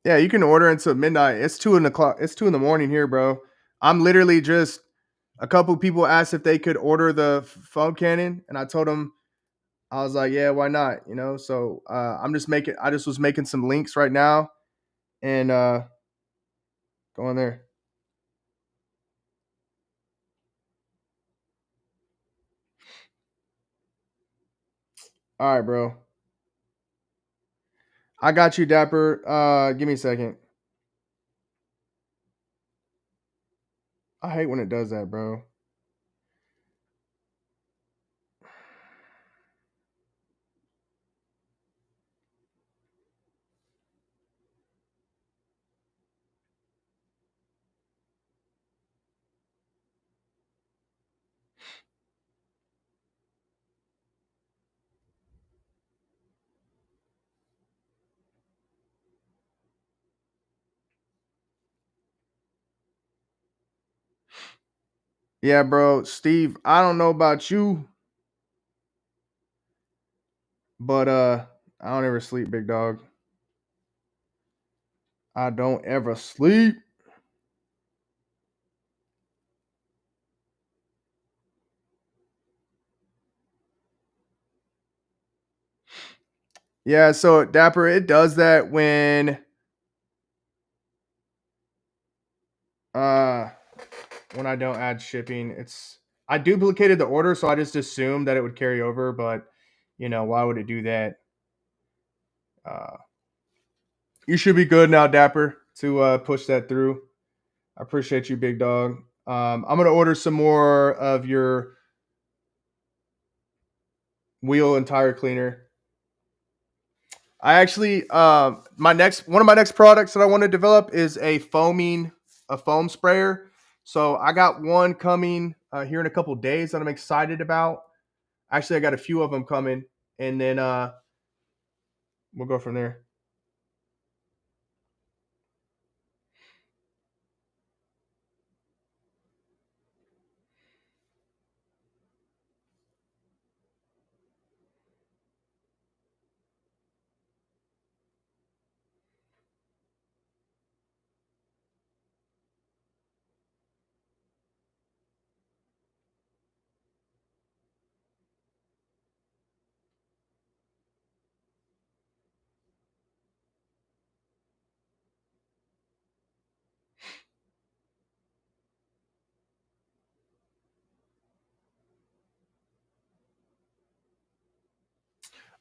Yeah, you can order until midnight. It's 2 o'clock. It's 2 in the morning here, bro. I'm literally just a couple people asked if they could order the foam cannon, and I told them I was like, yeah, why not? You know, so I'm just making. I just was making some links right now, and go in there. All right, bro. I got you, Dapper. Give me a second. I hate when it does that, bro. Yeah, bro. Steve, I don't know about you, but I don't ever sleep, big dog. I don't ever sleep. Yeah, so Dapper, it does that uh when I don't add shipping. It's I duplicated the order, so I just assumed that it would carry over, but why would it do that? Uh you should be good now, Dapper, to push that through. I appreciate you, big dog. I'm gonna order some more of your wheel and tire cleaner. I actually my next one of my next products that I want to develop is a foam sprayer. So I got one coming here in a couple days that I'm excited about. Actually, I got a few of them coming, and then we'll go from there.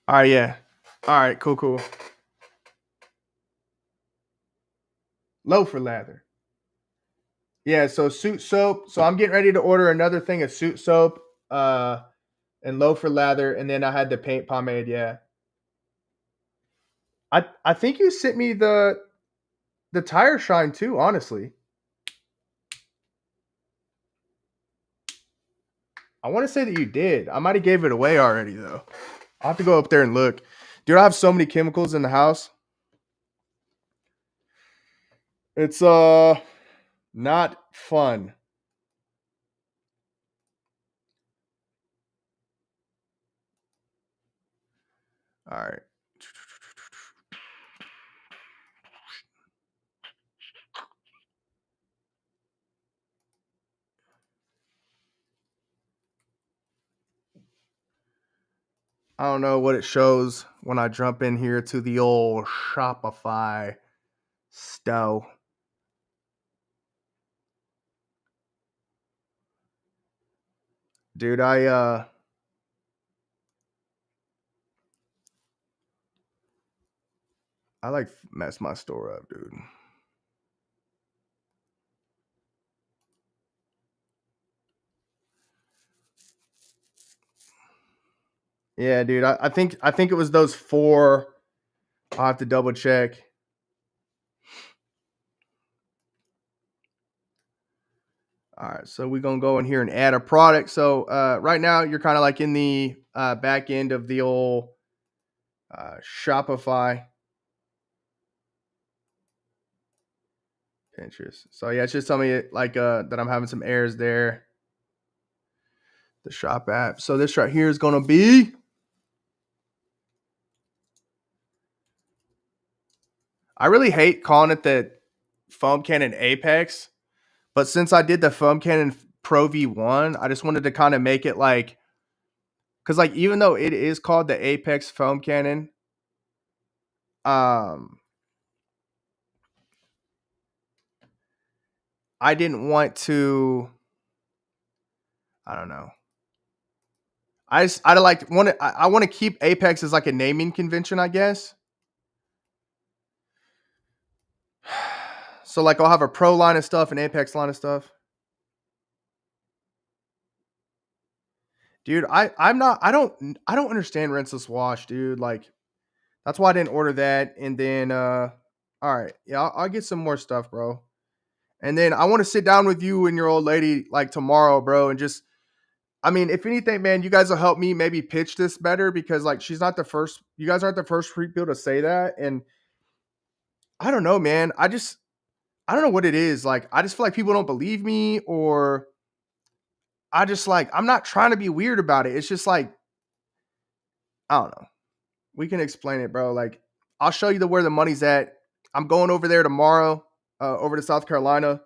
All right, yeah. All right, cool, cool. Low for lather. Yeah, so suit soap. So I'm getting ready to order another thing of suit soap, and low for lather, and then I had the paint pomade. Yeah, I think you sent me the tire shine too. Honestly, I want to say that you did. I might have gave it away already though. I'll have to go up there and look. Dude, I have so many chemicals in the house. It's not fun. All right. I don't know what it shows when I jump in here to the old Shopify stove. Dude, I like mess my store up, dude. Yeah, dude. I think it was those four. I'll have to double check. All right, so we're gonna go in here and add a product. So right now you're kind of like in the back end of the old Shopify Pinterest. So yeah, it's just telling me like that I'm having some errors there. The shop app. So this right here is gonna be. I really hate calling it the Foam Cannon Apex, but since I did the Foam Cannon Pro V1, I just wanted to kind of make it like, because like even though it is called the Apex Foam Cannon, um, I didn't want to. I don't know. I like want to. I want to keep Apex as like a naming convention, I guess. So like I'll have a Pro line of stuff, an Apex line of stuff. Dude, I don't understand rinseless wash, dude. Like that's why I didn't order that. And then all right, yeah, I'll get some more stuff, bro. And then I want to sit down with you and your old lady like tomorrow, bro, and just I mean, if anything, man, you guys will help me maybe pitch this better because like she's not the first. You guys aren't the first people to say that, and I don't know, man. I don't know what it is. Like I just feel like people don't believe me, or I just like I'm not trying to be weird about it. It's just like I don't know. We can explain it, bro. Like I'll show you where the money's at. I'm going over there tomorrow, over to South Carolina,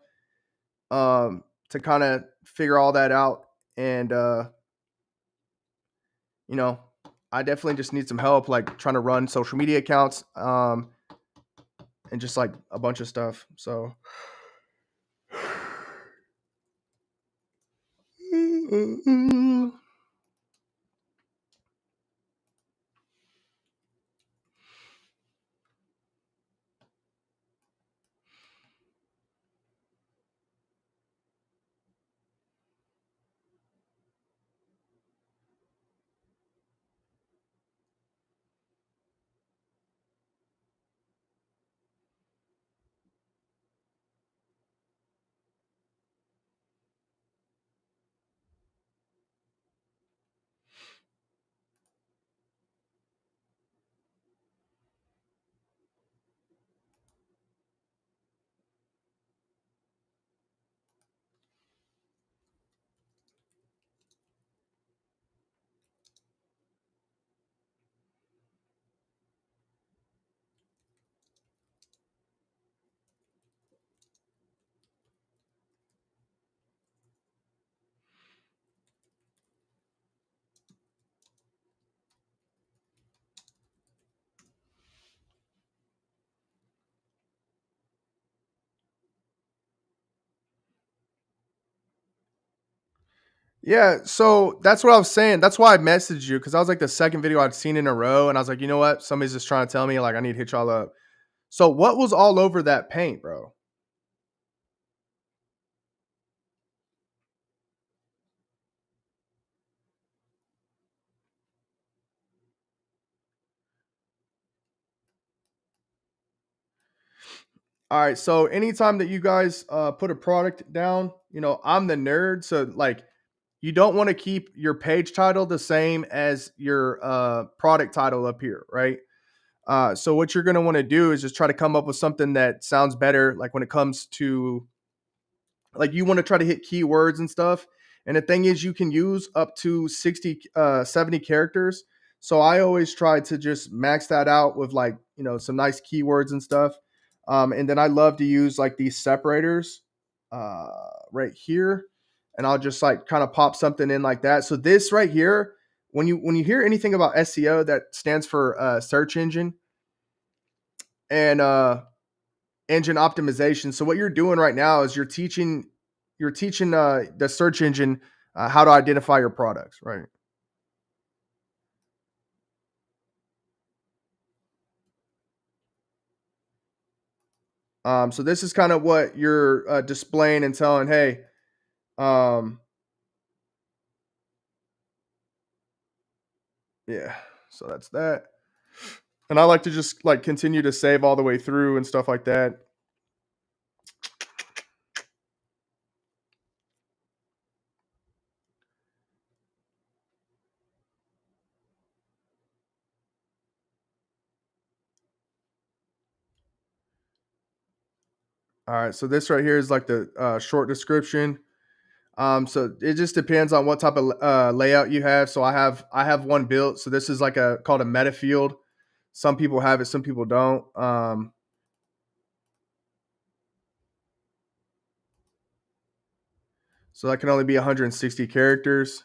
to kind of figure all that out, and you know, I definitely just need some help, like trying to run social media accounts, and just like a bunch of stuff. So, yeah, so that's what I was saying. That's why I messaged you because I was like the second video I'd seen in a row, and I was like, you know what? Somebody's just trying to tell me like I need to hit y'all up. So, what was all over that paint, bro? All right, so anytime that you guys put a product down, I'm the nerd, so like you don't want to keep your page title the same as your product title up here, right? So what you're gonna want to do is just try to come up with something that sounds better, like when it comes to like you want to try to hit keywords and stuff. And the thing is you can use up to 60 70 characters, so I always try to just max that out with like some nice keywords and stuff. And then I love to use like these separators right here, and I'll just like kind of pop something in like that. So this right here, when you hear anything about SEO, that stands for search engine and engine optimization. So what you're doing right now is you're teaching the search engine how to identify your products, right? So this is kind of what you're displaying and telling, hey, um, yeah. So that's that. And I like to just like continue to save all the way through and stuff like that. All right, so this right here is like the short description. So it just depends on what type of layout you have. So I have one built. So this is like a called a meta field. Some people have it, some people don't. So that can only be 160 characters.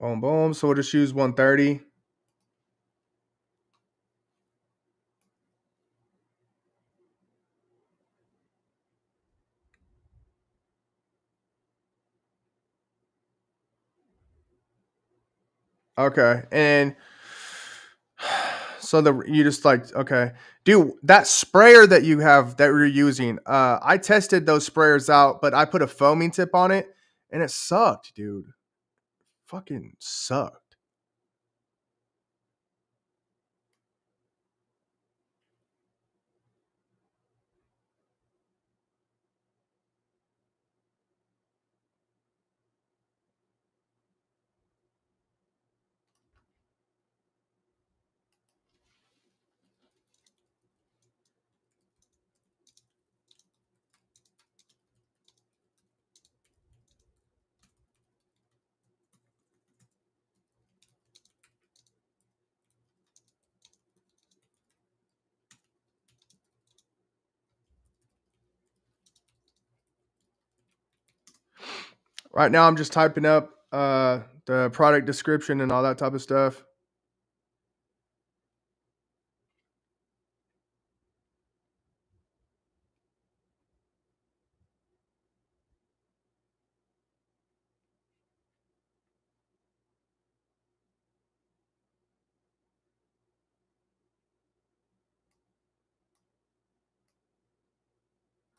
Boom, boom. So we'll just use 130. Okay, and so the you just like okay, dude. That sprayer that you have that we're using, I tested those sprayers out, but I put a foaming tip on it, and it sucked, dude. Fucking sucked. Right now, I'm just typing up the product description and all that type of stuff.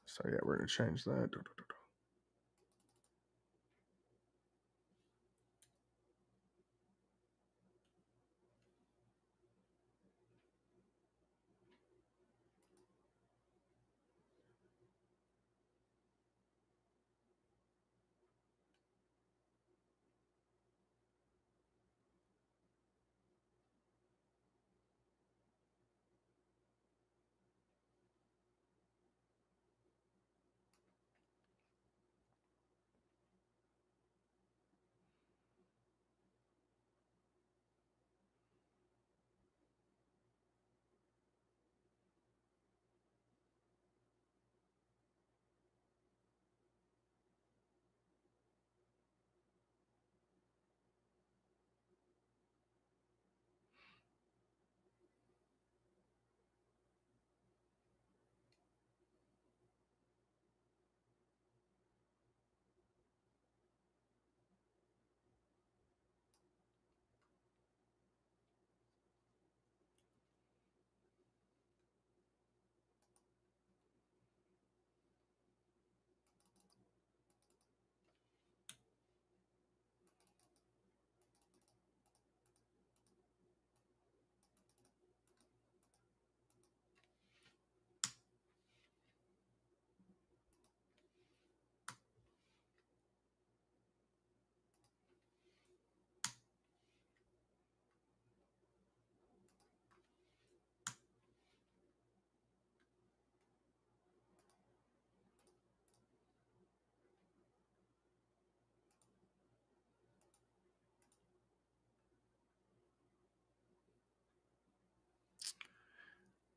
So yeah, we're gonna change that.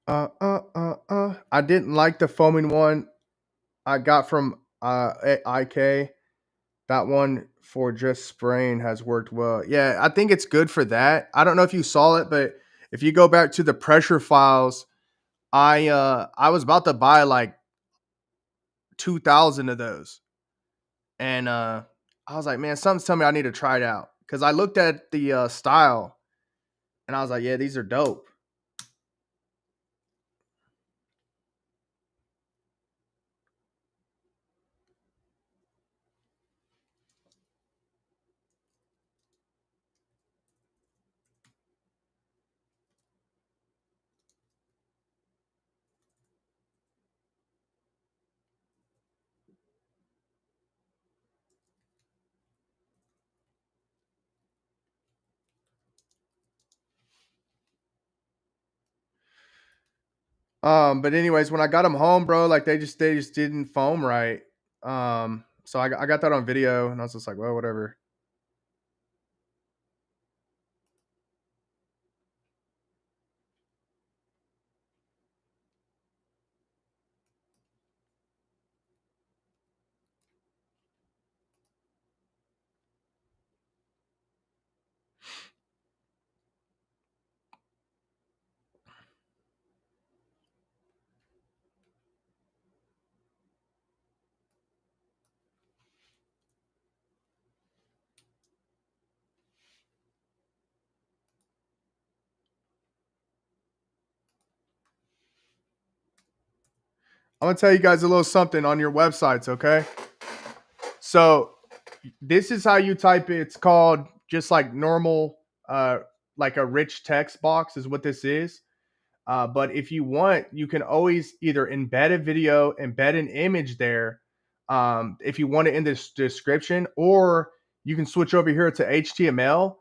I didn't like the foaming one I got from IK. That one for just spraying has worked well. Yeah, I think it's good for that. I don't know if you saw it, but if you go back to the pressure files, I was about to buy like 2,000 of those. And I was like, man, something's telling me I need to try it out. Cause I looked at the style and I was like, yeah, these are dope. But anyways, when I got them home, bro, like they just didn't foam right. So I got that on video, and I was just like, well, whatever. I'm gonna tell you guys a little something on your websites, okay? So this is how you type it. It's called just like normal, like a rich text box is what this is. But if you want, you can always either embed a video, embed an image there, if you want it in this description, or you can switch over here to HTML.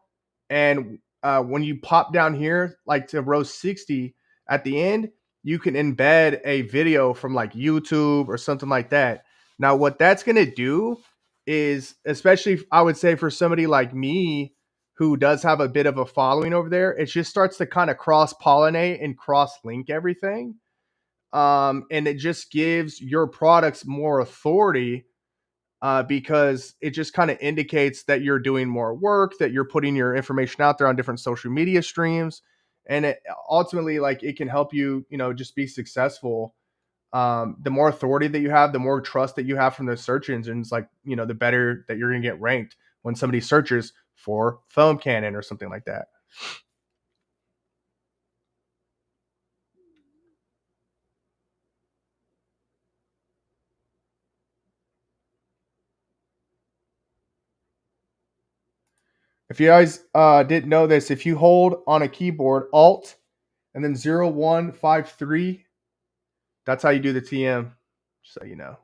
And when you pop down here, like to row 60 at the end, you can embed a video from like YouTube or something like that. Now, what that's going to do is, especially I would say for somebody like me who does have a bit of a following over there, it just starts to kind of cross pollinate and cross link everything. And it just gives your products more authority, because it just kind of indicates that you're doing more work, that you're putting your information out there on different social media streams. And it ultimately, like, it can help you, just be successful. The more authority that you have, the more trust that you have from the search engines, like, the better that you're going to get ranked when somebody searches for foam cannon or something like that. If you guys didn't know this, if you hold on a keyboard Alt and then 0153, that's how you do the TM. Just so you know.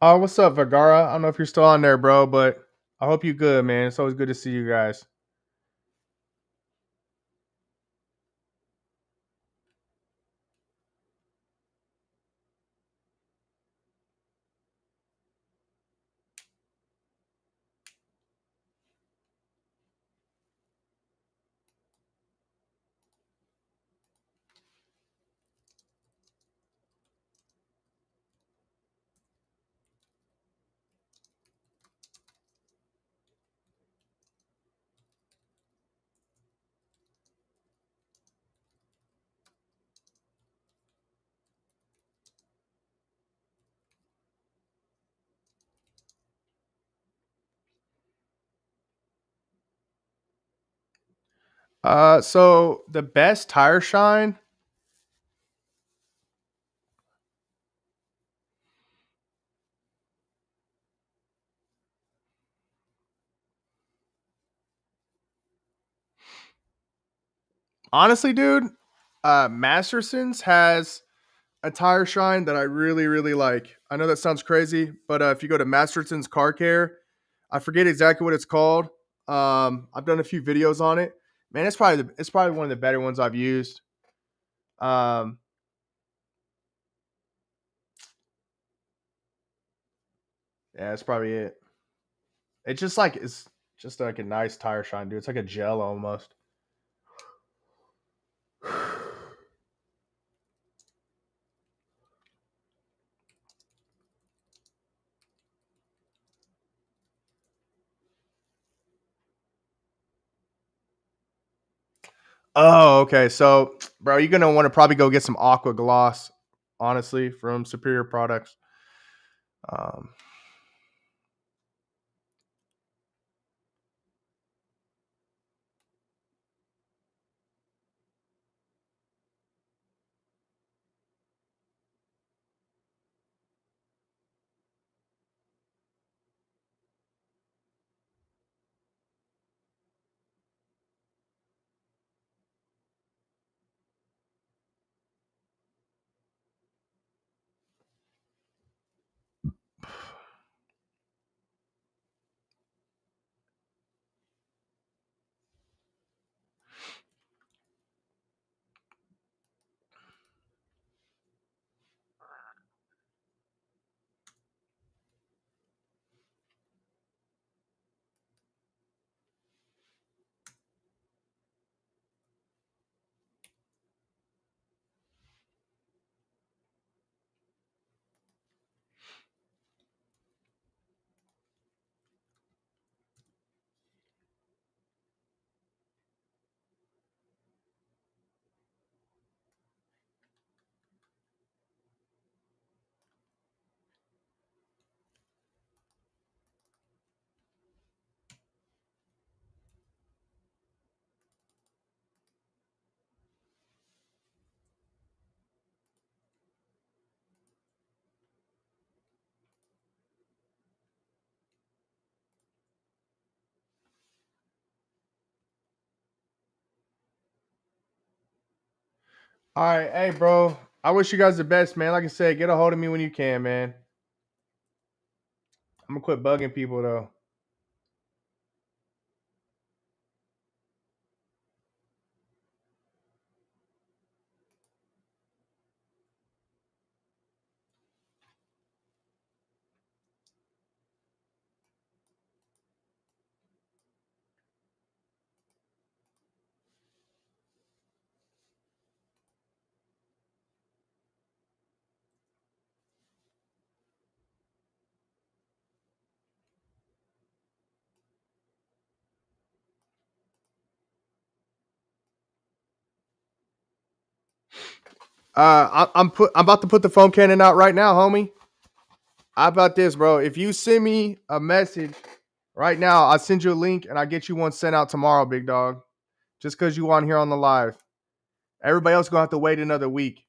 Oh, what's up, Vergara? I don't know if you're still on there, bro, but I hope you're good, man. It's always good to see you guys. So the best tire shine, honestly, dude, Masterson's has a tire shine that I really, really like. I know that sounds crazy, but if you go to Masterson's Car Care, I forget exactly what it's called. I've done a few videos on it. Man, it's probably one of the better ones I've used. Um, yeah, that's probably it. It's just like a nice tire shine, dude. It's like a gel almost. Oh, okay. So, bro, you're gonna want to probably go get some Aqua Gloss, honestly, from Superior Products. Um, all right, hey, bro. I wish you guys the best, man. Like I said, get a hold of me when you can, man. I'm gonna quit bugging people though. I'm about to put the foam cannon out right now, homie. How about this, bro? If you send me a message right now, I'll send you a link and I'll get you one sent out tomorrow, big dog. Just because you on here on the live. Everybody else gonna have to wait another week.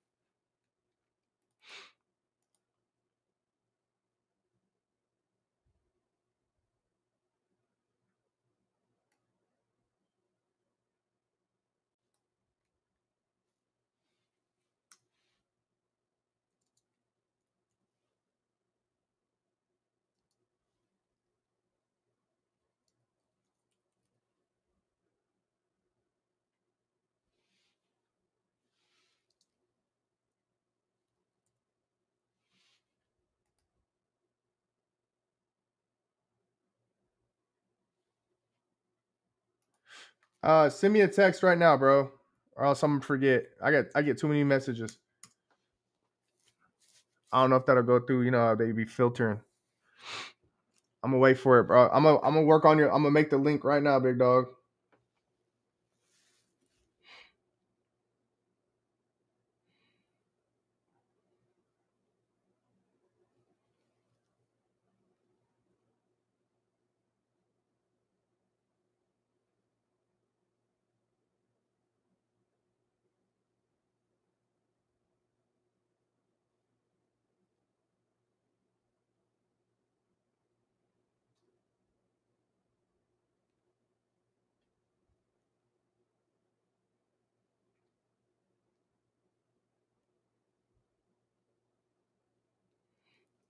Send me a text right now, bro, or else I'm gonna forget. I get too many messages. I don't know if that'll go through. You know how they be filtering. I'm gonna wait for it, bro. I'm gonna work on your. I'm gonna make the link right now, big dog.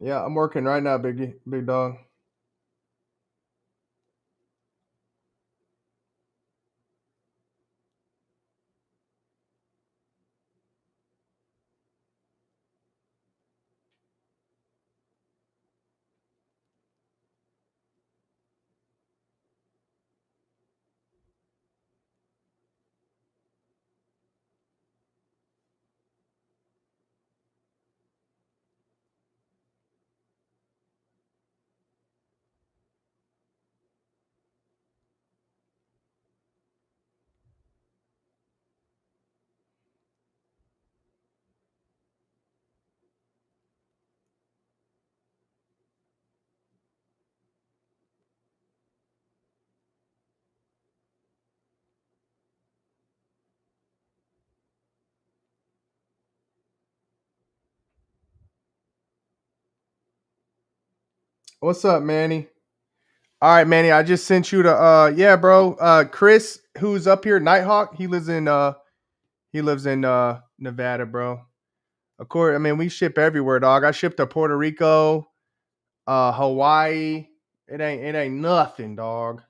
Yeah, I'm working right now, big dog. What's up, Manny? All right, Manny. I just sent you the. Yeah, bro. Chris, who's up here, Nighthawk. He lives in Nevada, bro. Of course, I mean we ship everywhere, dog. I ship to Puerto Rico, Hawaii. It ain't nothing, dog.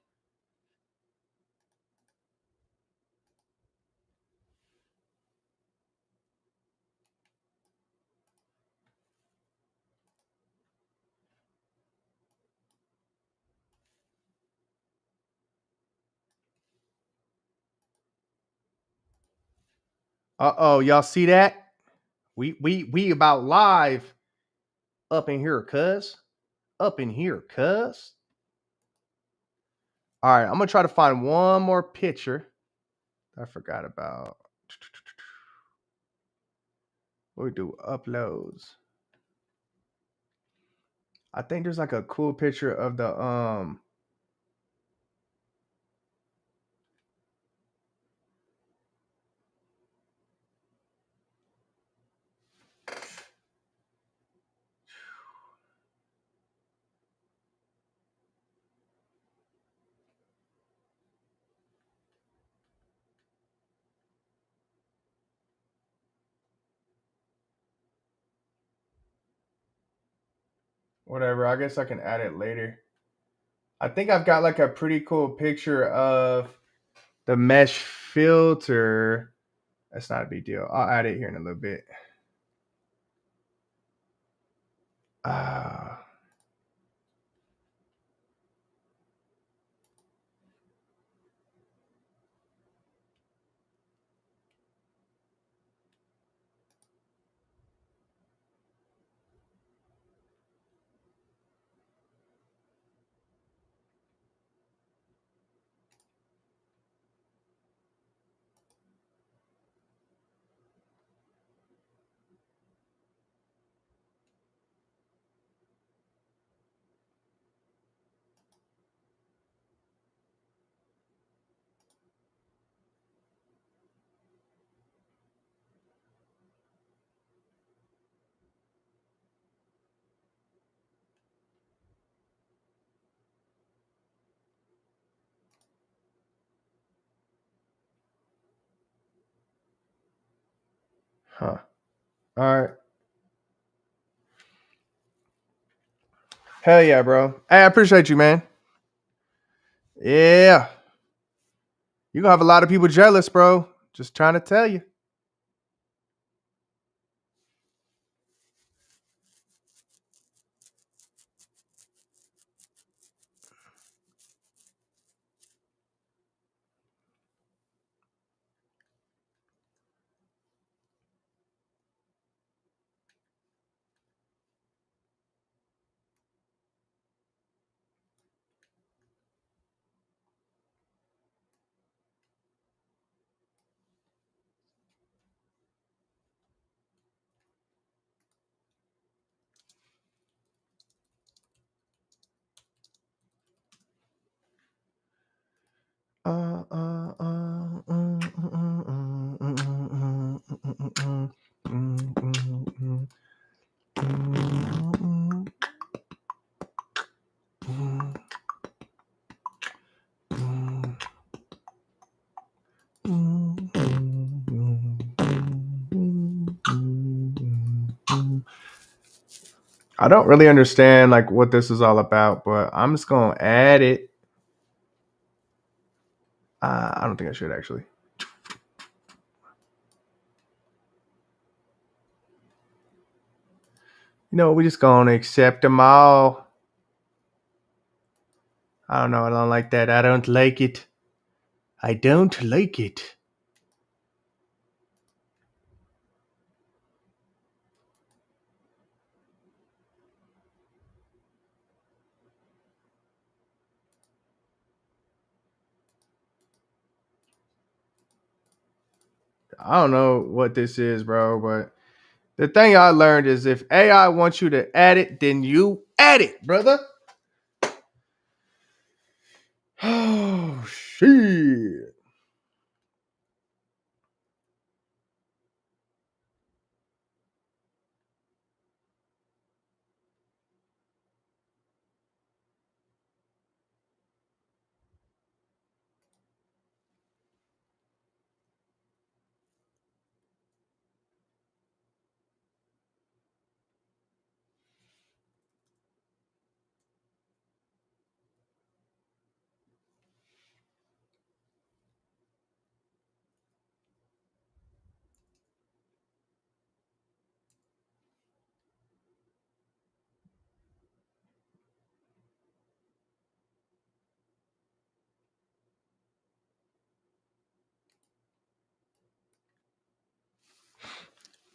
Uh-oh, y'all see that? We about live up in here, cuz. Up in here, cuz. All right, I'm gonna try to find one more picture. I forgot about. What we do? Uploads. I think there's like a cool picture of the whatever. I guess I can add it later. I think I've got like a pretty cool picture of the mesh filter. That's not a big deal. I'll add it here in a little bit. Uh, huh. All right. Hell yeah, bro. Hey, I appreciate you, man. Yeah. You're gonna have a lot of people jealous, bro. Just trying to tell you. I don't really understand like what this is all about, but I'm just gonna add it. I don't think I should actually. You know, we just gonna accept them all. I don't know. I don't like that. I don't like it. I don't like it. I don't know what this is, bro, but the thing I learned is if AI wants you to add it, then you add it, brother. Oh, shit.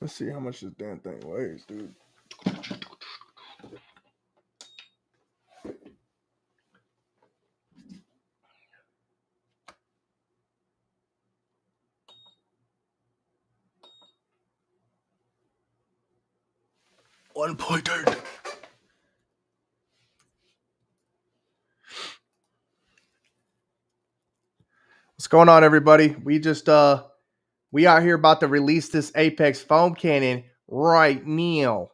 Let's see how much this damn thing weighs, dude. 1.8. What's going on, everybody? We out here about to release this Apex foam cannon right now.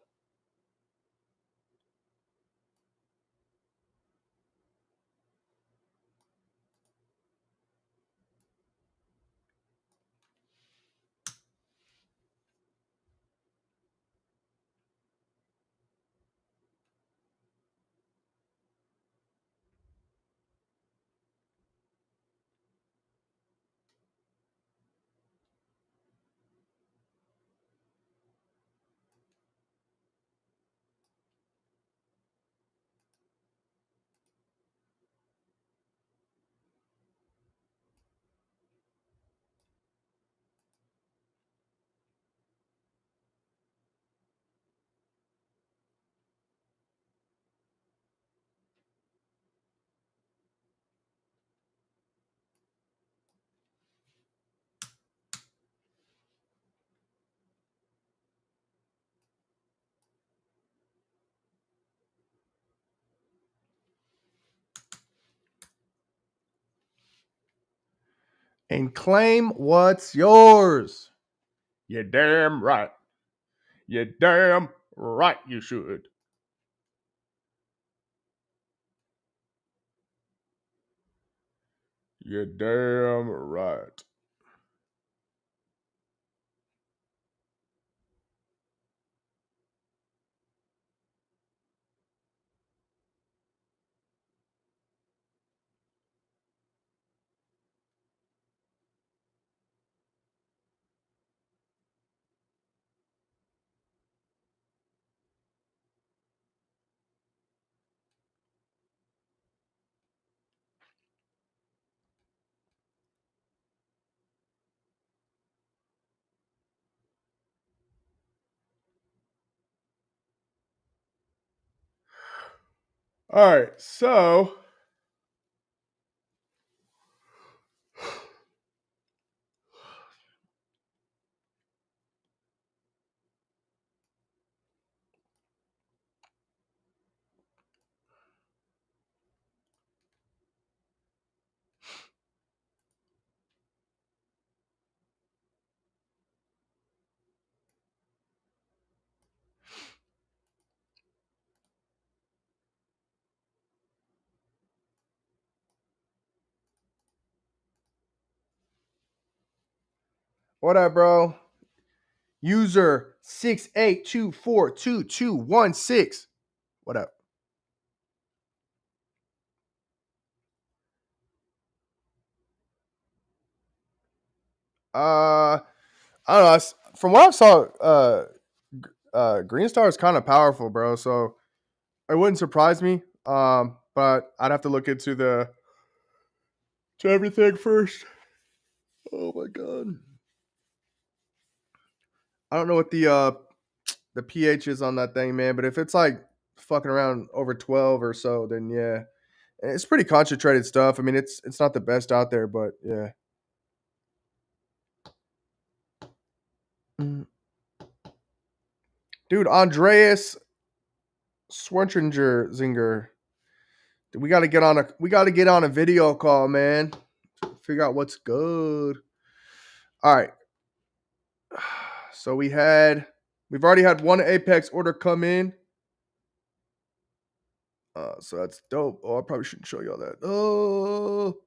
And claim what's yours. You damn right. You damn right you should. You damn right. All right, so What up, bro? User 68242216. What up? I don't know. From what I saw, Green Star is kind of powerful, bro. So it wouldn't surprise me. But I'd have to look into the to everything first. Oh my god. I don't know what the pH is on that thing, man. But if it's like fucking around over 12 or so, then yeah, it's pretty concentrated stuff. I mean, it's not the best out there, but yeah. Mm. Dude, Andreas Schwarzenegger Zinger. We got to get on a video call, man. Figure out what's good. All right. So we've already had one Apex order come in. So that's dope. Oh, I probably shouldn't show y'all that. Oh.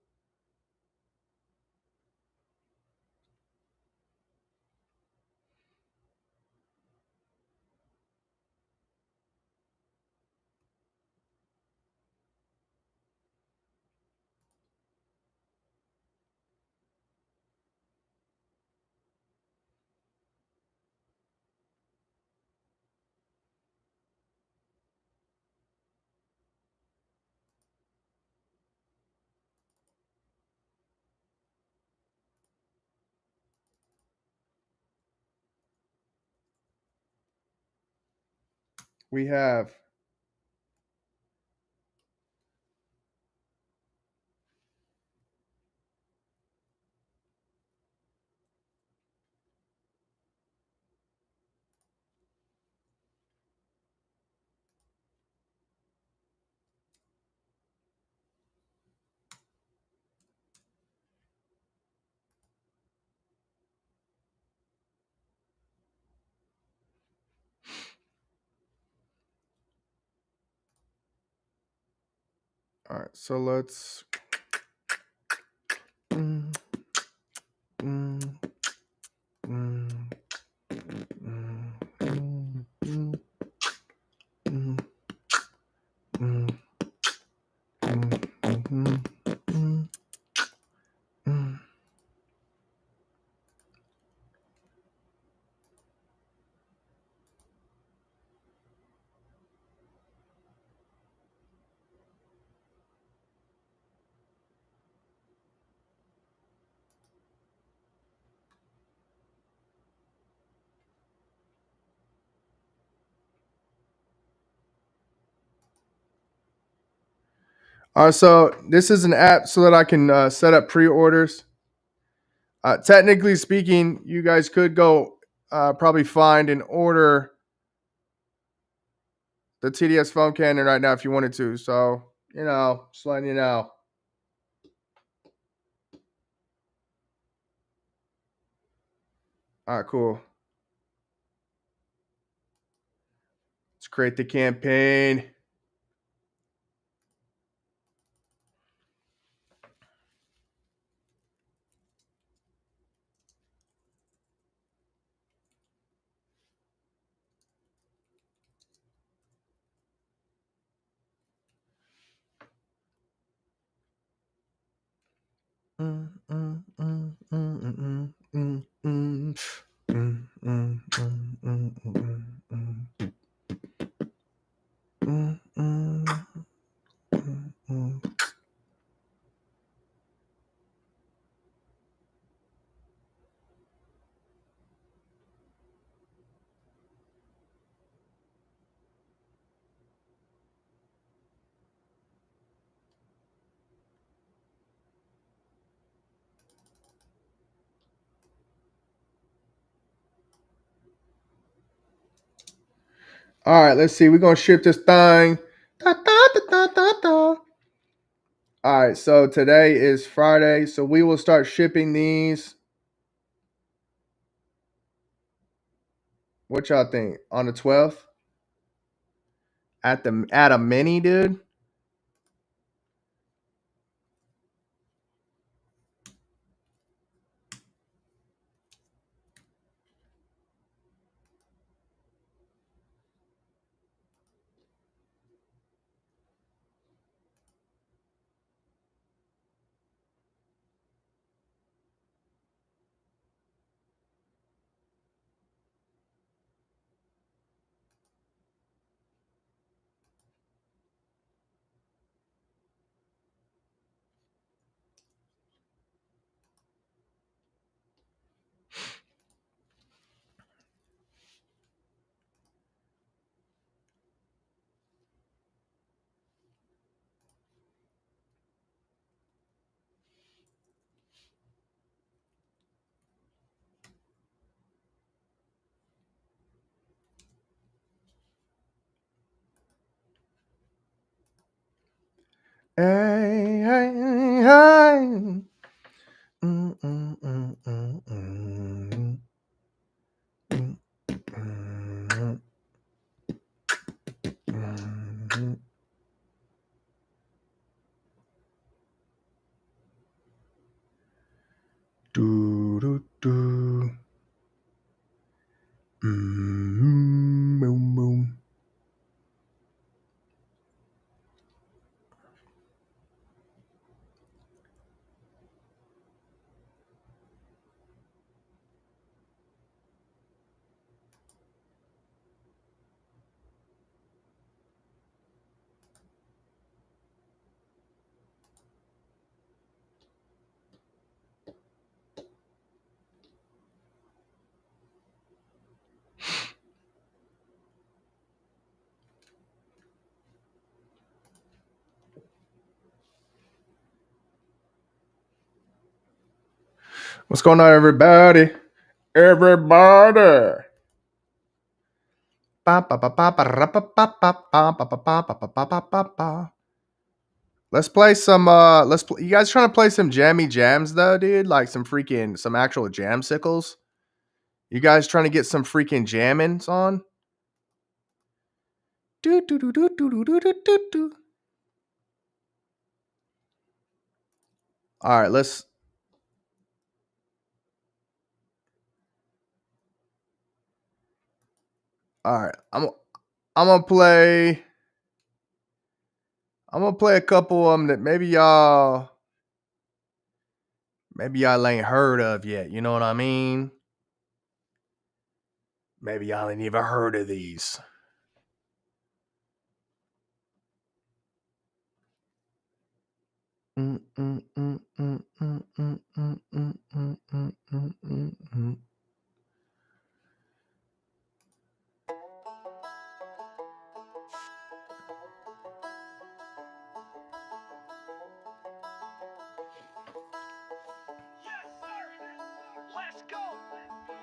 We have all right. So let's. Mm, mm, mm, mm, mm, mm, mm, mm, mm, mm, mm. All right, so this is an app so that I can set up pre-orders. Technically speaking, you guys could go probably find and order the TDS Foam Cannon right now if you wanted to. So, just letting you know. All right, cool. Let's create the campaign. All right, let's see. We're gonna ship this thing. Da, da, da, da, da, da. All right, so today is Friday, so we will start shipping these. What y'all think? On the 12th? At a mini, dude? Hey, hey, hey. Mm, mm, mm, mm, mm. Mm, mm, mm. Do, do, do. Boom, boom. What's going on, everybody? Everybody. Let's play some. You guys trying to play some jammy jams though, dude? Like some actual jam sickles. You guys trying to get some freaking jammings on? Do do do do do do do do do. All right, let's. All right, I'm gonna play. I'm gonna play a couple of them that maybe y'all ain't heard of yet. You know what I mean? Maybe y'all ain't even heard of these.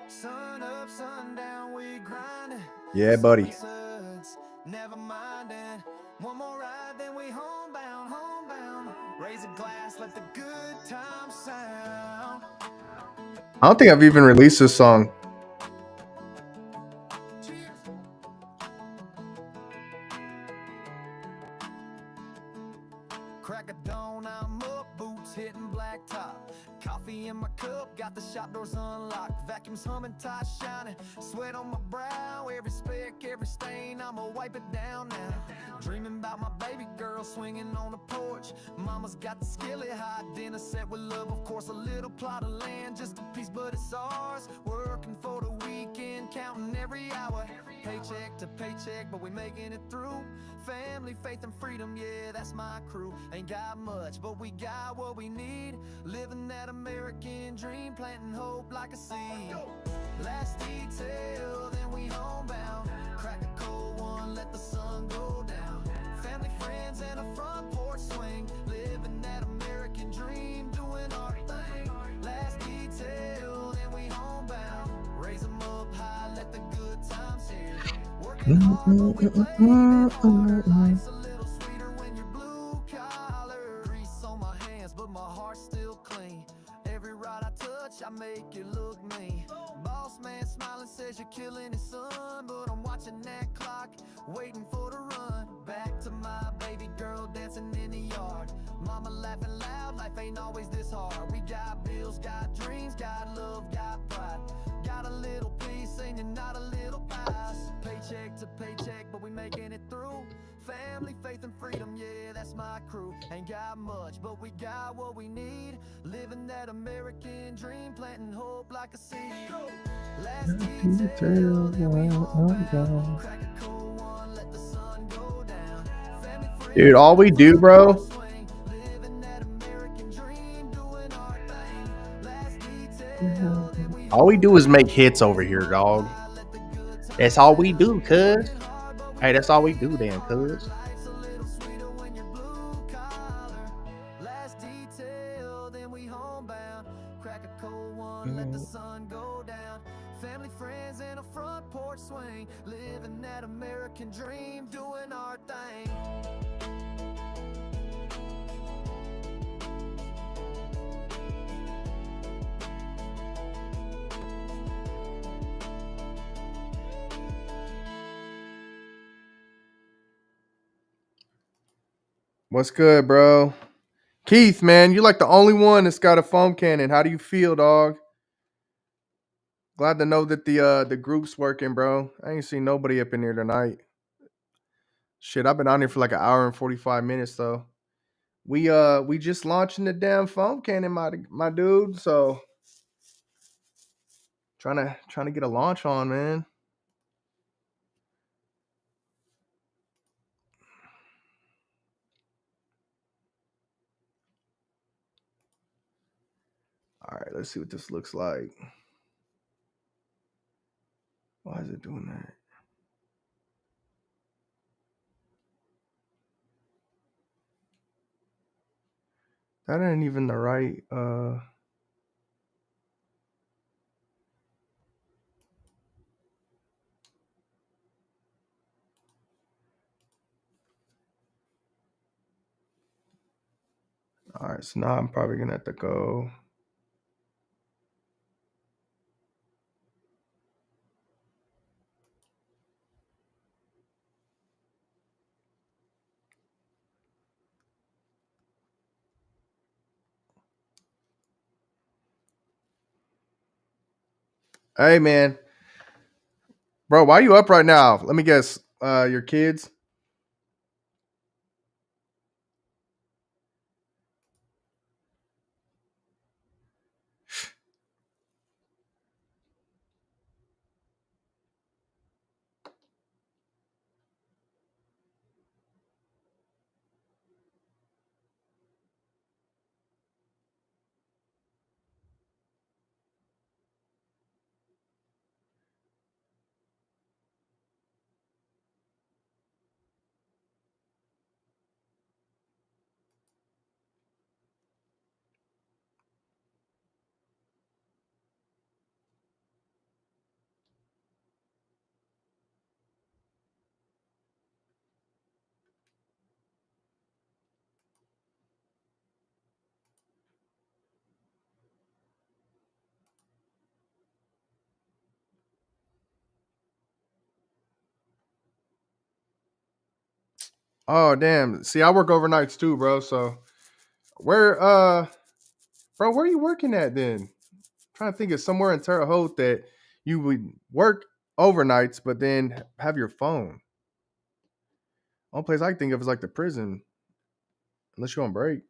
Sun up, sundown, we grinding. Yeah, buddy. Never minding. One more ride, then we homebound, homebound. Raise a glass, let the good times sound. I don't think I've even released this song. Crack of dawn, I'm up, boots hitting blacktop. Coffee in my cup, got the shop doors unlocked. Vacuums humming, ties shining, sweat on my brow. Every speck, every stain, I'ma wipe it down now. Dreaming about my baby girl swinging on the porch. Mama's got the skillet hot, dinner set with love. Of course, a little plot of land, just a piece, but it's ours. Working for the weekend, counting every hour. Paycheck to paycheck, but we making it through. Family, faith, and freedom, yeah, that's my crew. Ain't got much, but we got what we need. Living that American dream, planting hope like a seed. Last detail, then we homebound. Crack a cold one, let the sun go down. Family, friends, and a front porch swing. Living that American dream, doing our thing. Last detail, then we homebound. Raise them up high, let the good times here. Working hard, but we playing it hard. Life's a little sweeter when you're blue collar. Grease on my hands, but my heart's still clean. Every ride I touch, I make it look mean. Boss man smiling says you're killing his son, but I'm watching that clock, waiting for the run. Back to my baby girl dancing in the yard. Mama laughing loud, life ain't always this hard. We got bills, got dreams, got love, got pride. Got a little peace, and you're not a little pies. Paycheck to paycheck, but we making it through. Family, faith, and freedom, yeah, that's my crew. Ain't got much, but we got what we need. Living that American dream, planting hope like a seed. Last detail, then we homebound. Crack a cold one, let the sun go down. Family, friends, dude, all we do, bro, living that American dream, doing our thing. Last detail, then we all we do is make hits over here, dog. That's all we do, cuz. Hey, that's all we do then, cuz. Last detail, then we homebound. Crack a cold one, let the sun go down. Family, friends, and a front porch swing. Living that American dream, doing our thing. What's good, bro? Keith, man, you're like the only one that's got a foam cannon. How do you feel, dog? Glad to know that the group's working, bro. I ain't seen nobody up in here tonight. Shit, I've been on here for like an hour and 45 minutes though. We just launching the damn foam cannon, my dude. So trying to get a launch on, man. All right, let's see what this looks like. Why is it doing that? That ain't even the right all right, so now I'm probably gonna have to go. Hey man, bro, why you up right now? Let me guess. Your kids? Oh damn. See, I work overnights too, bro. So where bro, where are you working at then? Trying to think of somewhere in Terre Haute that you would work overnights, but then have your phone. Only place I can think of is like the prison, unless you're on break.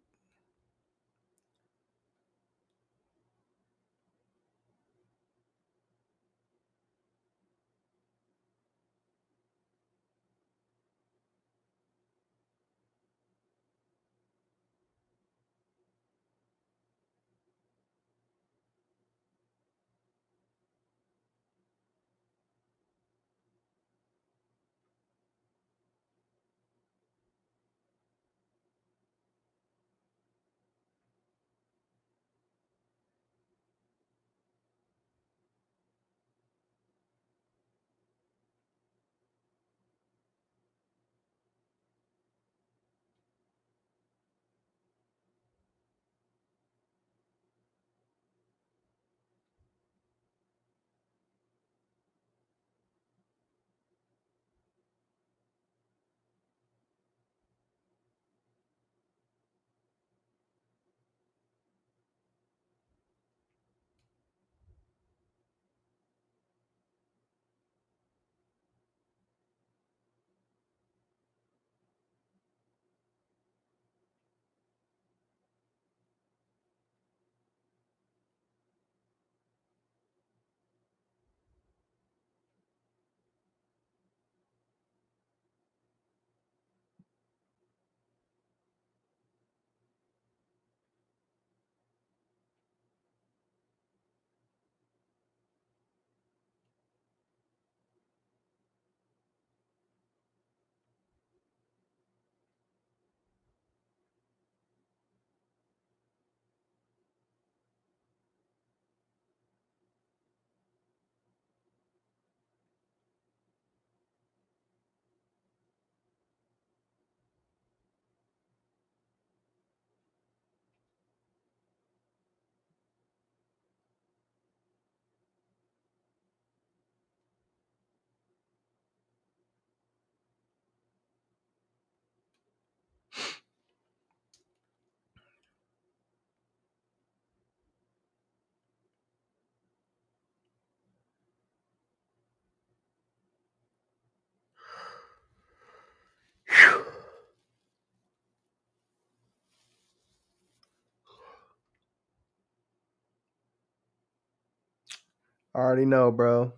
I already know, bro.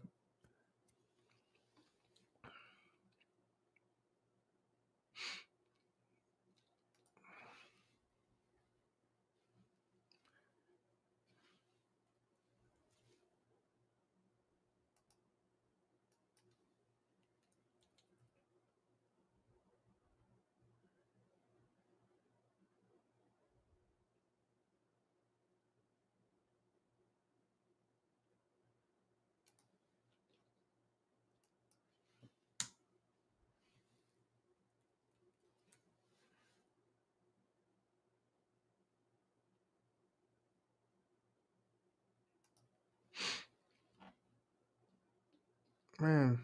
Man.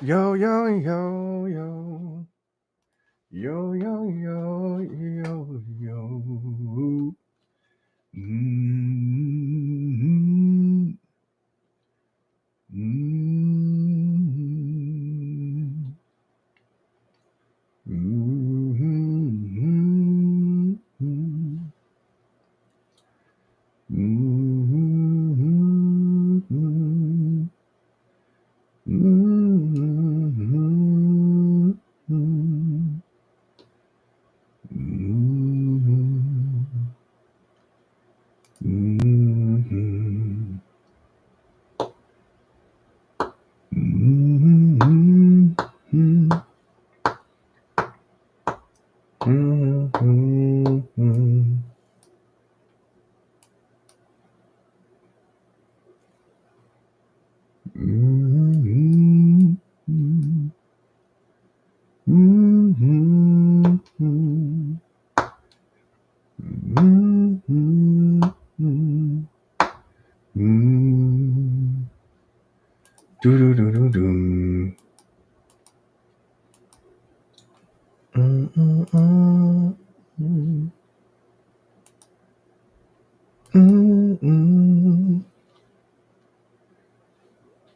Yo, yo, yo, yo. Yo, yo, yo, yo, yo. Mm-hmm. Mm-hmm. Mm-hmm. Mm-hmm. Mm-hmm.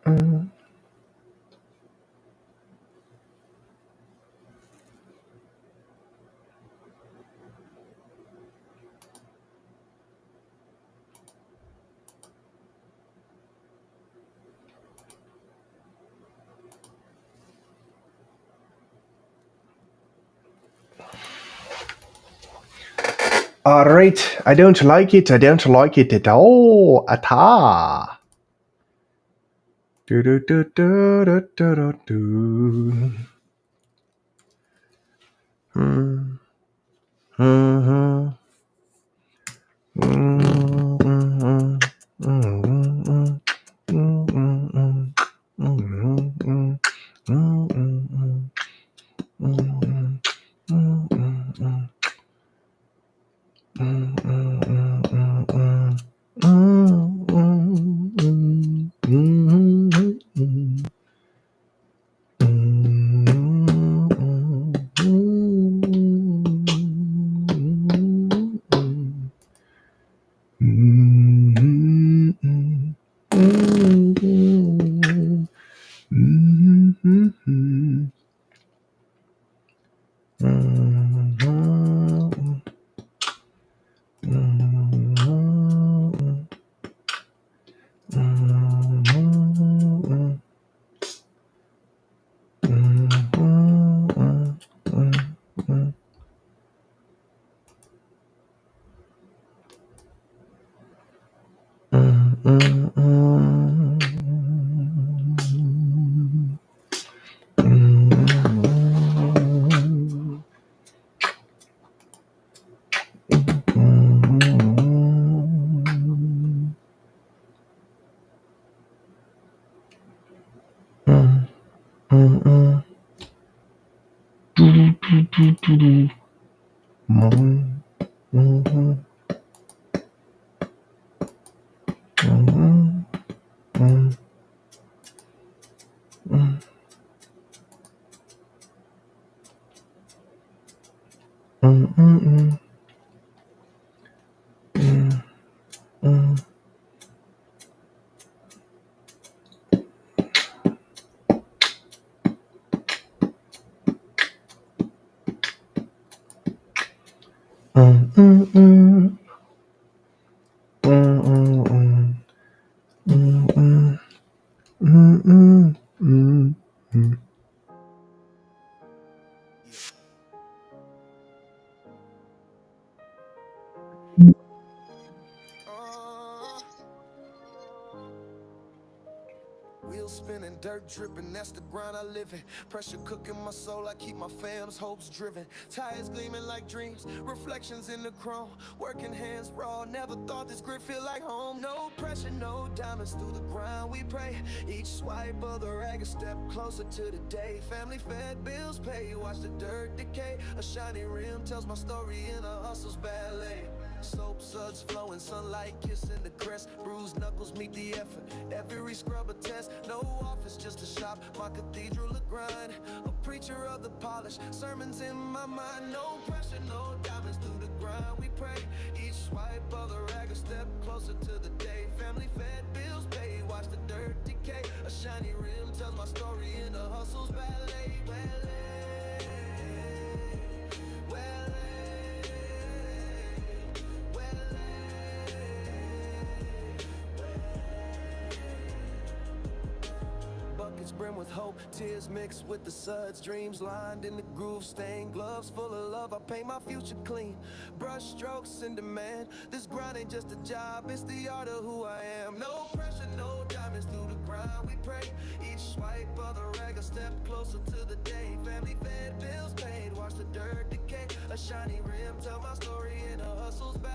Mm-hmm. All right, I don't like it. I don't like it at all. At all. Do do do do do do do. Mm, mhm, mm, mhm, mm, mm, mm, Mm-mm. Mm-mm. Mm-mm. Mm-mm. Mm-mm. Mm-mm. Mm-mm. Mm-mm. Mm-mm. Mm-mm. Mm-mm. Mm-mm. Wheels spinning, dirt dripping, that's the grind I live in. Pressure cooking my soul, I keep my fam's hopes driven. Tires gleaming like dreams, reflections in the chrome. Working hands raw, never thought this grit feel like home. No pressure, no diamonds through the grind we pray. Each swipe of the rag a step closer to the day. Family fed, bills paid, watch the dirt decay. A shiny rim tells my story in a hustle's ballet. Soap suds flowing, sunlight kissing the crest. Bruised knuckles meet the effort, every scrub a test. No office, just a shop, my cathedral a grind. A preacher of the polish, sermons in my mind. No pressure, no diamonds through the grind we pray. Each swipe of the rag a step closer to the day. Family fed, bills paid, watch the dirt decay. A shiny rim tells my story in the hustle's ballet. Buckets brim with hope, tears mixed with the suds. Dreams lined in the groove, stained gloves full of love. I paint my future clean, brush strokes in demand. This grind ain't just a job, it's the art of who I am. No pressure, no diamonds through the grind we pray. Each swipe of the rag a step closer to the day. Family fed, bills paid, watch the dirt decay. A shiny rim tell my story in a hustle's ballet.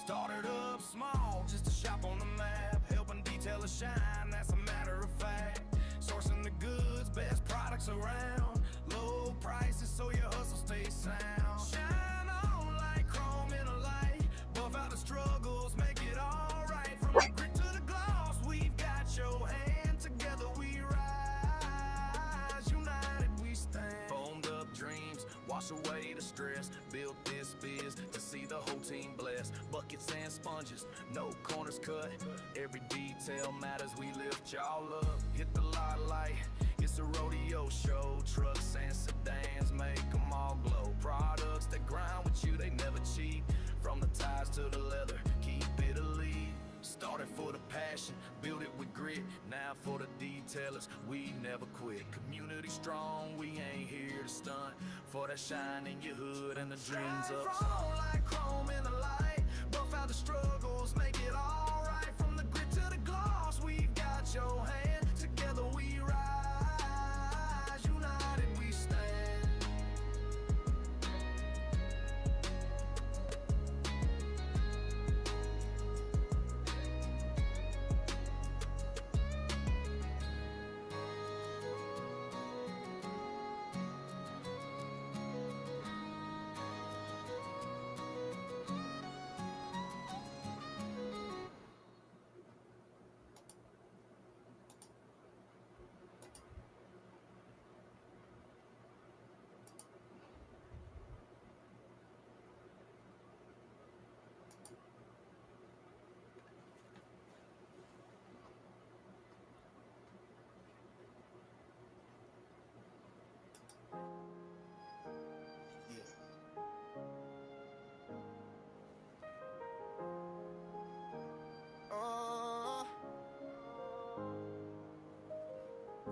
Started up small, just a shop on the map, helping detail a shine, that's a matter of fact. Sourcing the goods, best products around, low prices so your hustle stays sound. Shine on like chrome in a light, buff out the struggles, make it alright. From the grit to the gloss, we've got your hand, together we rise, united we stand. Foamed up dreams, wash away the stress, built this biz to see the whole team blessed. Buckets and sponges, no corners cut, every detail matters, we lift y'all up. Hit the light, it's a rodeo show. Trucks and sedans make them all glow. Products that grind with you, they never cheat. From the ties to the leather, keep it elite. Started for the passion, build it with grit. Now for the detailers, we never quit. Community strong, we ain't here to stunt. For that shine in your hood and the dreams up. Like chrome in the light, buff out the struggles, make it alright. From the grit to the gloss, we've got your hand. Together we rise, united we stand.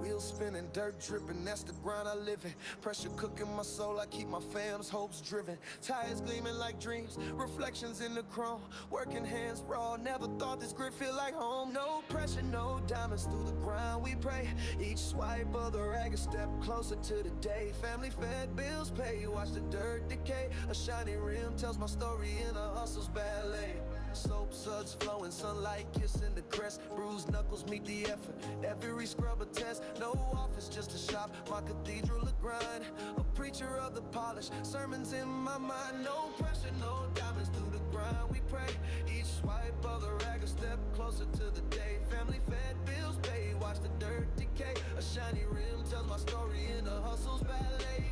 Wheels spinning, dirt dripping, that's the grind I live in. Pressure cooking my soul, I keep my fam's hopes driven. Tires gleaming like dreams, reflections in the chrome. Working hands raw, never thought this grit feel like home. No pressure, no diamonds through the grind we pray. Each swipe of the rag a step closer to the day. Family fed, bills paid, watch the dirt decay. A shiny rim tells my story in a hustle's ballet. Soap suds flowing, sunlight kissing the crest. Bruised knuckles meet the effort, every scrub a test. No office, just a shop, my cathedral a grind. A preacher of the polish, sermons in my mind. No pressure, no diamonds through the grind we pray. Each swipe of the rag a step closer to the day. Family fed, bills paid, watch the dirt decay. A shiny rim tells my story in a hustle's ballet.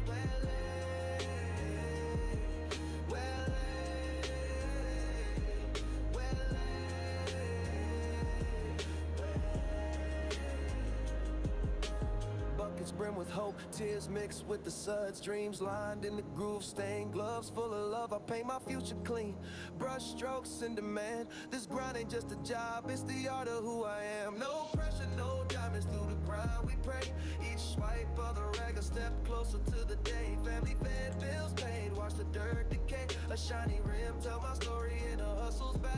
Buckets brim with hope, tears mixed with the suds. Dreams lined in the groove, stained gloves full of love. I paint my future clean, brush strokes in demand. This grind ain't just a job, it's the art of who I am. No pressure, no diamonds through the grind we pray. Each swipe of the rag a step closer to the day. Family fed, bills paid, watch the dirt decay. A shiny rim tell my story in a hustle's ballet.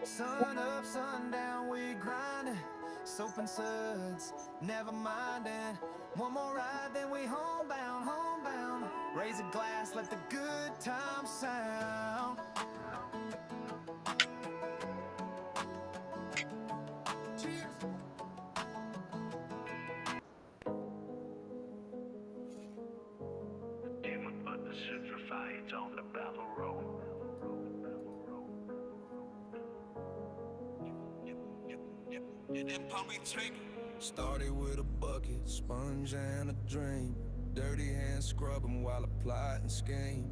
Sun up, sundown, we grinding. Soap and suds, never minding. One more ride, then we homebound, homebound. Raise a glass, let the good times sound. Cheers. Demon but the sutrified on the battle road. Started with a bucket, sponge and a drain. Dirty hands scrubbing while I plot and scheme.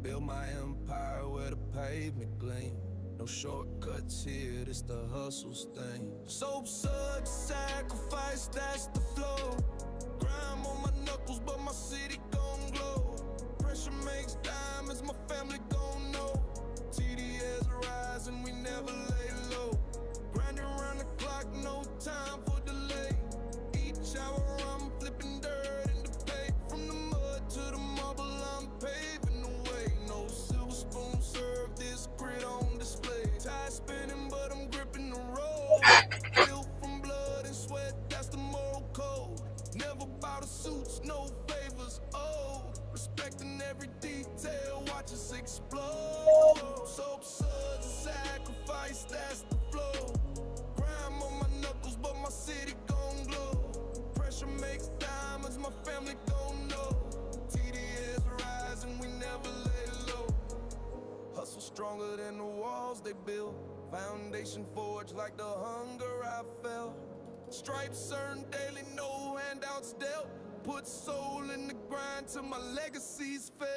Build my empire where the pavement gleam. No shortcuts here, this the hustle's thing. Soap suds, sacrifice, that's the flow. Grime on my knuckles, but my city gon' glow. Pressure makes diamonds, my family gon' know. TDS rising, we never lay low. Grinding around the clock, no time for delay. Each hour I'm flipping dirt into pay. From the mud to the marble, I'm paving the way. No silver spoon served, this grit on display. Tie spinning, but I'm gripping the road. Built from blood and sweat, that's the moral code. Never bout the suits, no favors, oh. Respecting every detail, watch us explode. Soap suds, a sacrifice, that's the flow. Grime on my knuckles, but my city gon' glow. Pressure makes diamonds, my family gon' know. TDS rising, we never lay low. Hustle stronger than the walls they build. Foundation forged like the hunger I felt. Stripes earned daily, no handouts dealt. Put soul in the grind till my legacy's fair.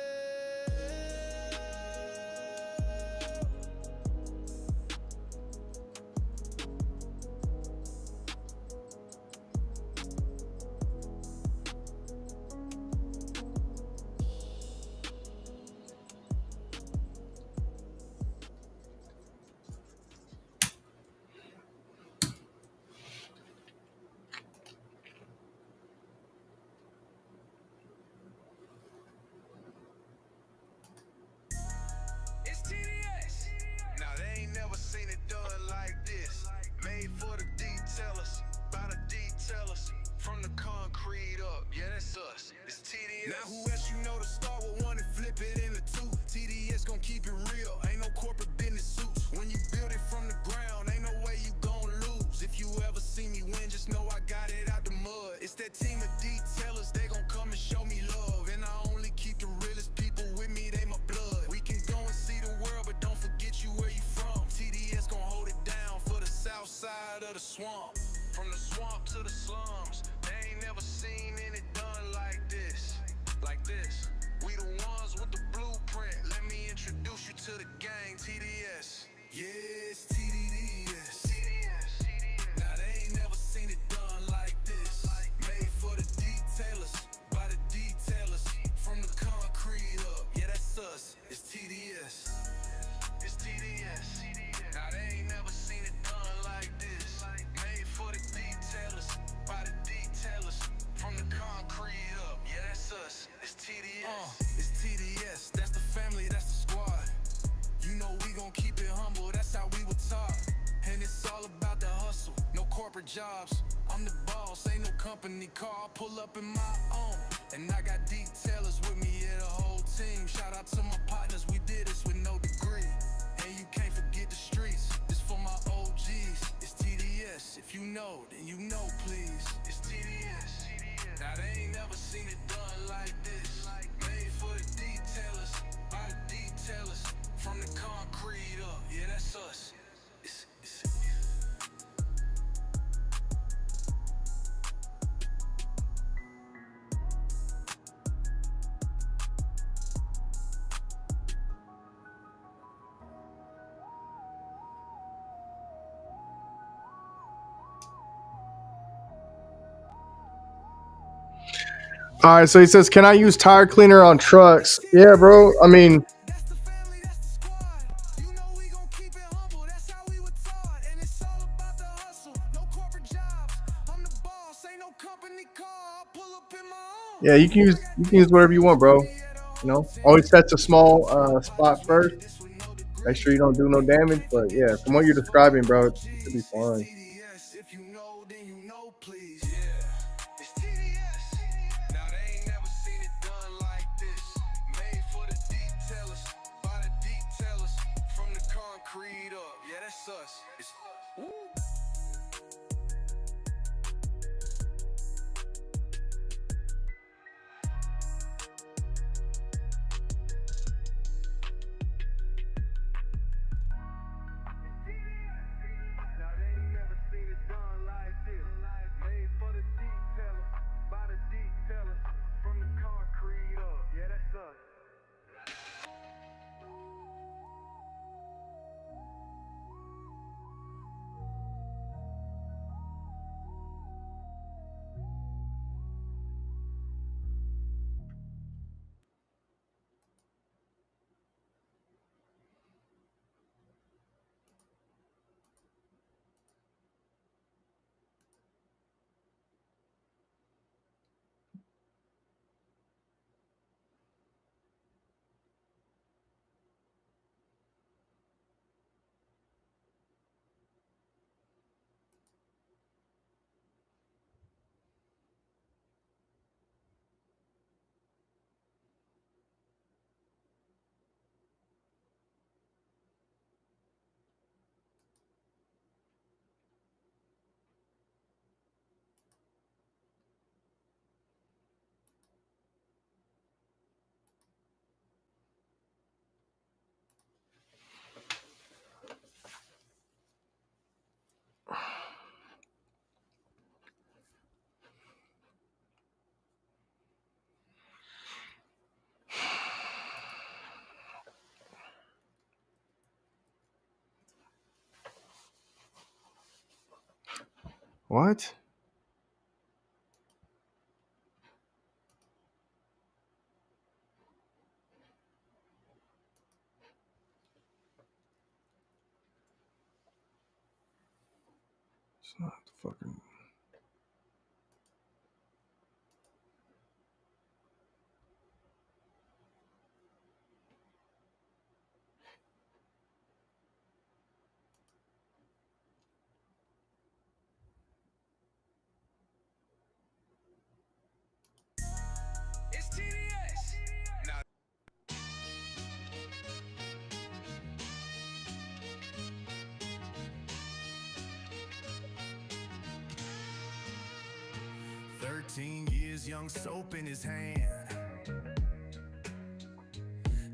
swamp. From the swamp to the slums, they ain't never seen it done like this. Like this. We the ones with the blueprint. Let me introduce you to the gang, TDS. Yes, TDS. Now they ain't never seen it done like this. Made for the detailers, by the detailers. From the concrete up, yeah, that's us. It's TDS. It's TDS. Now they ain't never seen it done like this. Made for the detailers, by the detailers. From the concrete up, yeah, that's us. It's TDS. It's TDS. That's the family, that's the squad. You know we gon' keep it humble, that's how we were taught. And it's all about the hustle, no corporate jobs. I'm the boss, ain't no company car. I pull up in my own, and I got detailers with me, yeah, the whole team. Shout out to my partners, we did this with no degree. And you can't forget the streets, this for my OGs. It's TDS, if you know, then you know, please. It's TDS. Now they ain't never seen it done like this. Made for the detailers, by the detailers. From the concrete up, yeah, that's us. All right, so he says, "Can I use tire cleaner on trucks?" Yeah, bro. I mean, That's the family, that's the squad. You know we gon' keep it humble, that's how we were taught. And it's all about the hustle, no corporate jobs. I'm the boss, ain't no company car. I pull up in my own. yeah, you can use whatever you want, bro. You know, always set a small spot first. Make sure you don't do no damage. But yeah, from what you're describing, bro, it should be fine. If you know, then you know, please. Yeah, it's TDS. Now they ain't never seen it done like this. Made for the detailers, by the detailers. From the concrete up, yeah, that's us. It's woo. Now they ain't never seen it done like this. Made for the detailers, by the detailers. From the concrete up, yeah, that's us. What? It's not fucking. It's TDS. Now $13 young soap in his hand.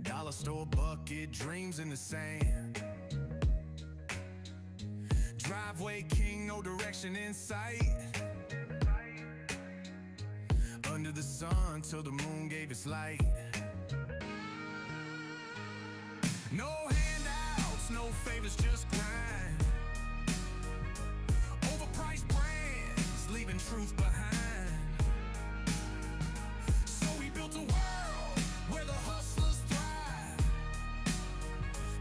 Dollar store bucket, dreams in the sand. Driveway king, no no direction in sight. Under the sun till the moon gave its light. No handouts, no favors, just grind. Overpriced brands, leaving truth behind. So we built a world where the hustlers thrive.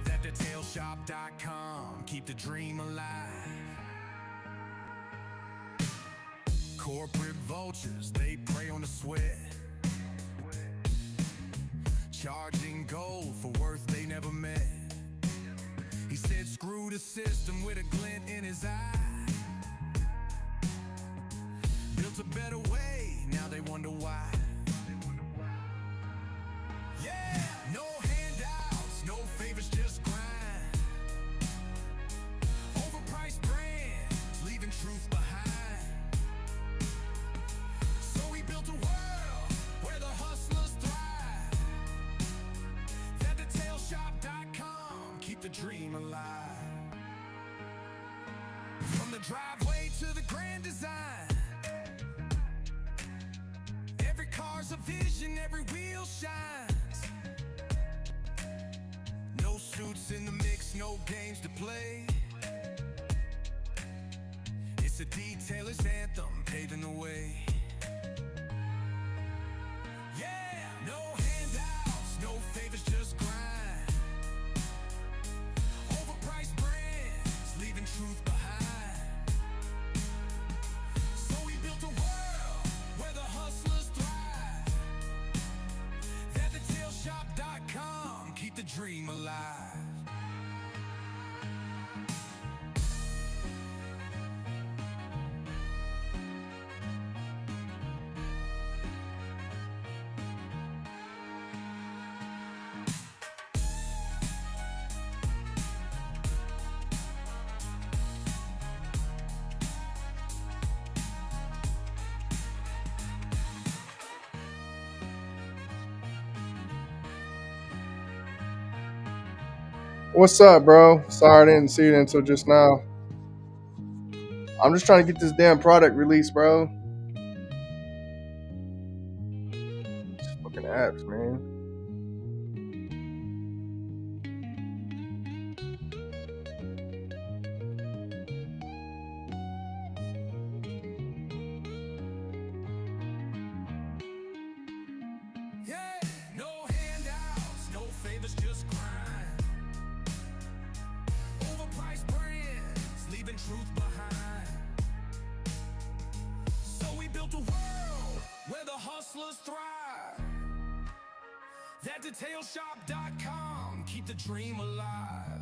That detailshop.com, keep the dream alive. Corporate vultures, they prey on the sweat. Charging gold for worth they never met. He said screw the system with a glint in his eye. Built a better way, now they wonder why. Yeah, no handouts, no favors, just grind. Overpriced brands, leaving truth behind. So we built a world where the hustlers thrive. That detailshop.com, keep the dream alive. From the driveway to the grand design, every car's a vision, every wheel shines. No suits in the mix, no games to play. It's a detailer's anthem, paving the way. Yeah, no handouts, no favors, just grind. Overpriced brands, leaving truth behind. So we built a world where the hustlers thrive. That detailshop.com, keep the dream alive. What's up, bro? Sorry I didn't see it until just now. I'm just trying to get this damn product released, bro. These fucking apps, man. Yeah, no handouts, no favors, just grind. Overpriced brands, leaving truth behind. So we built a world where the hustlers thrive. That detailshop.com, keep the dream alive.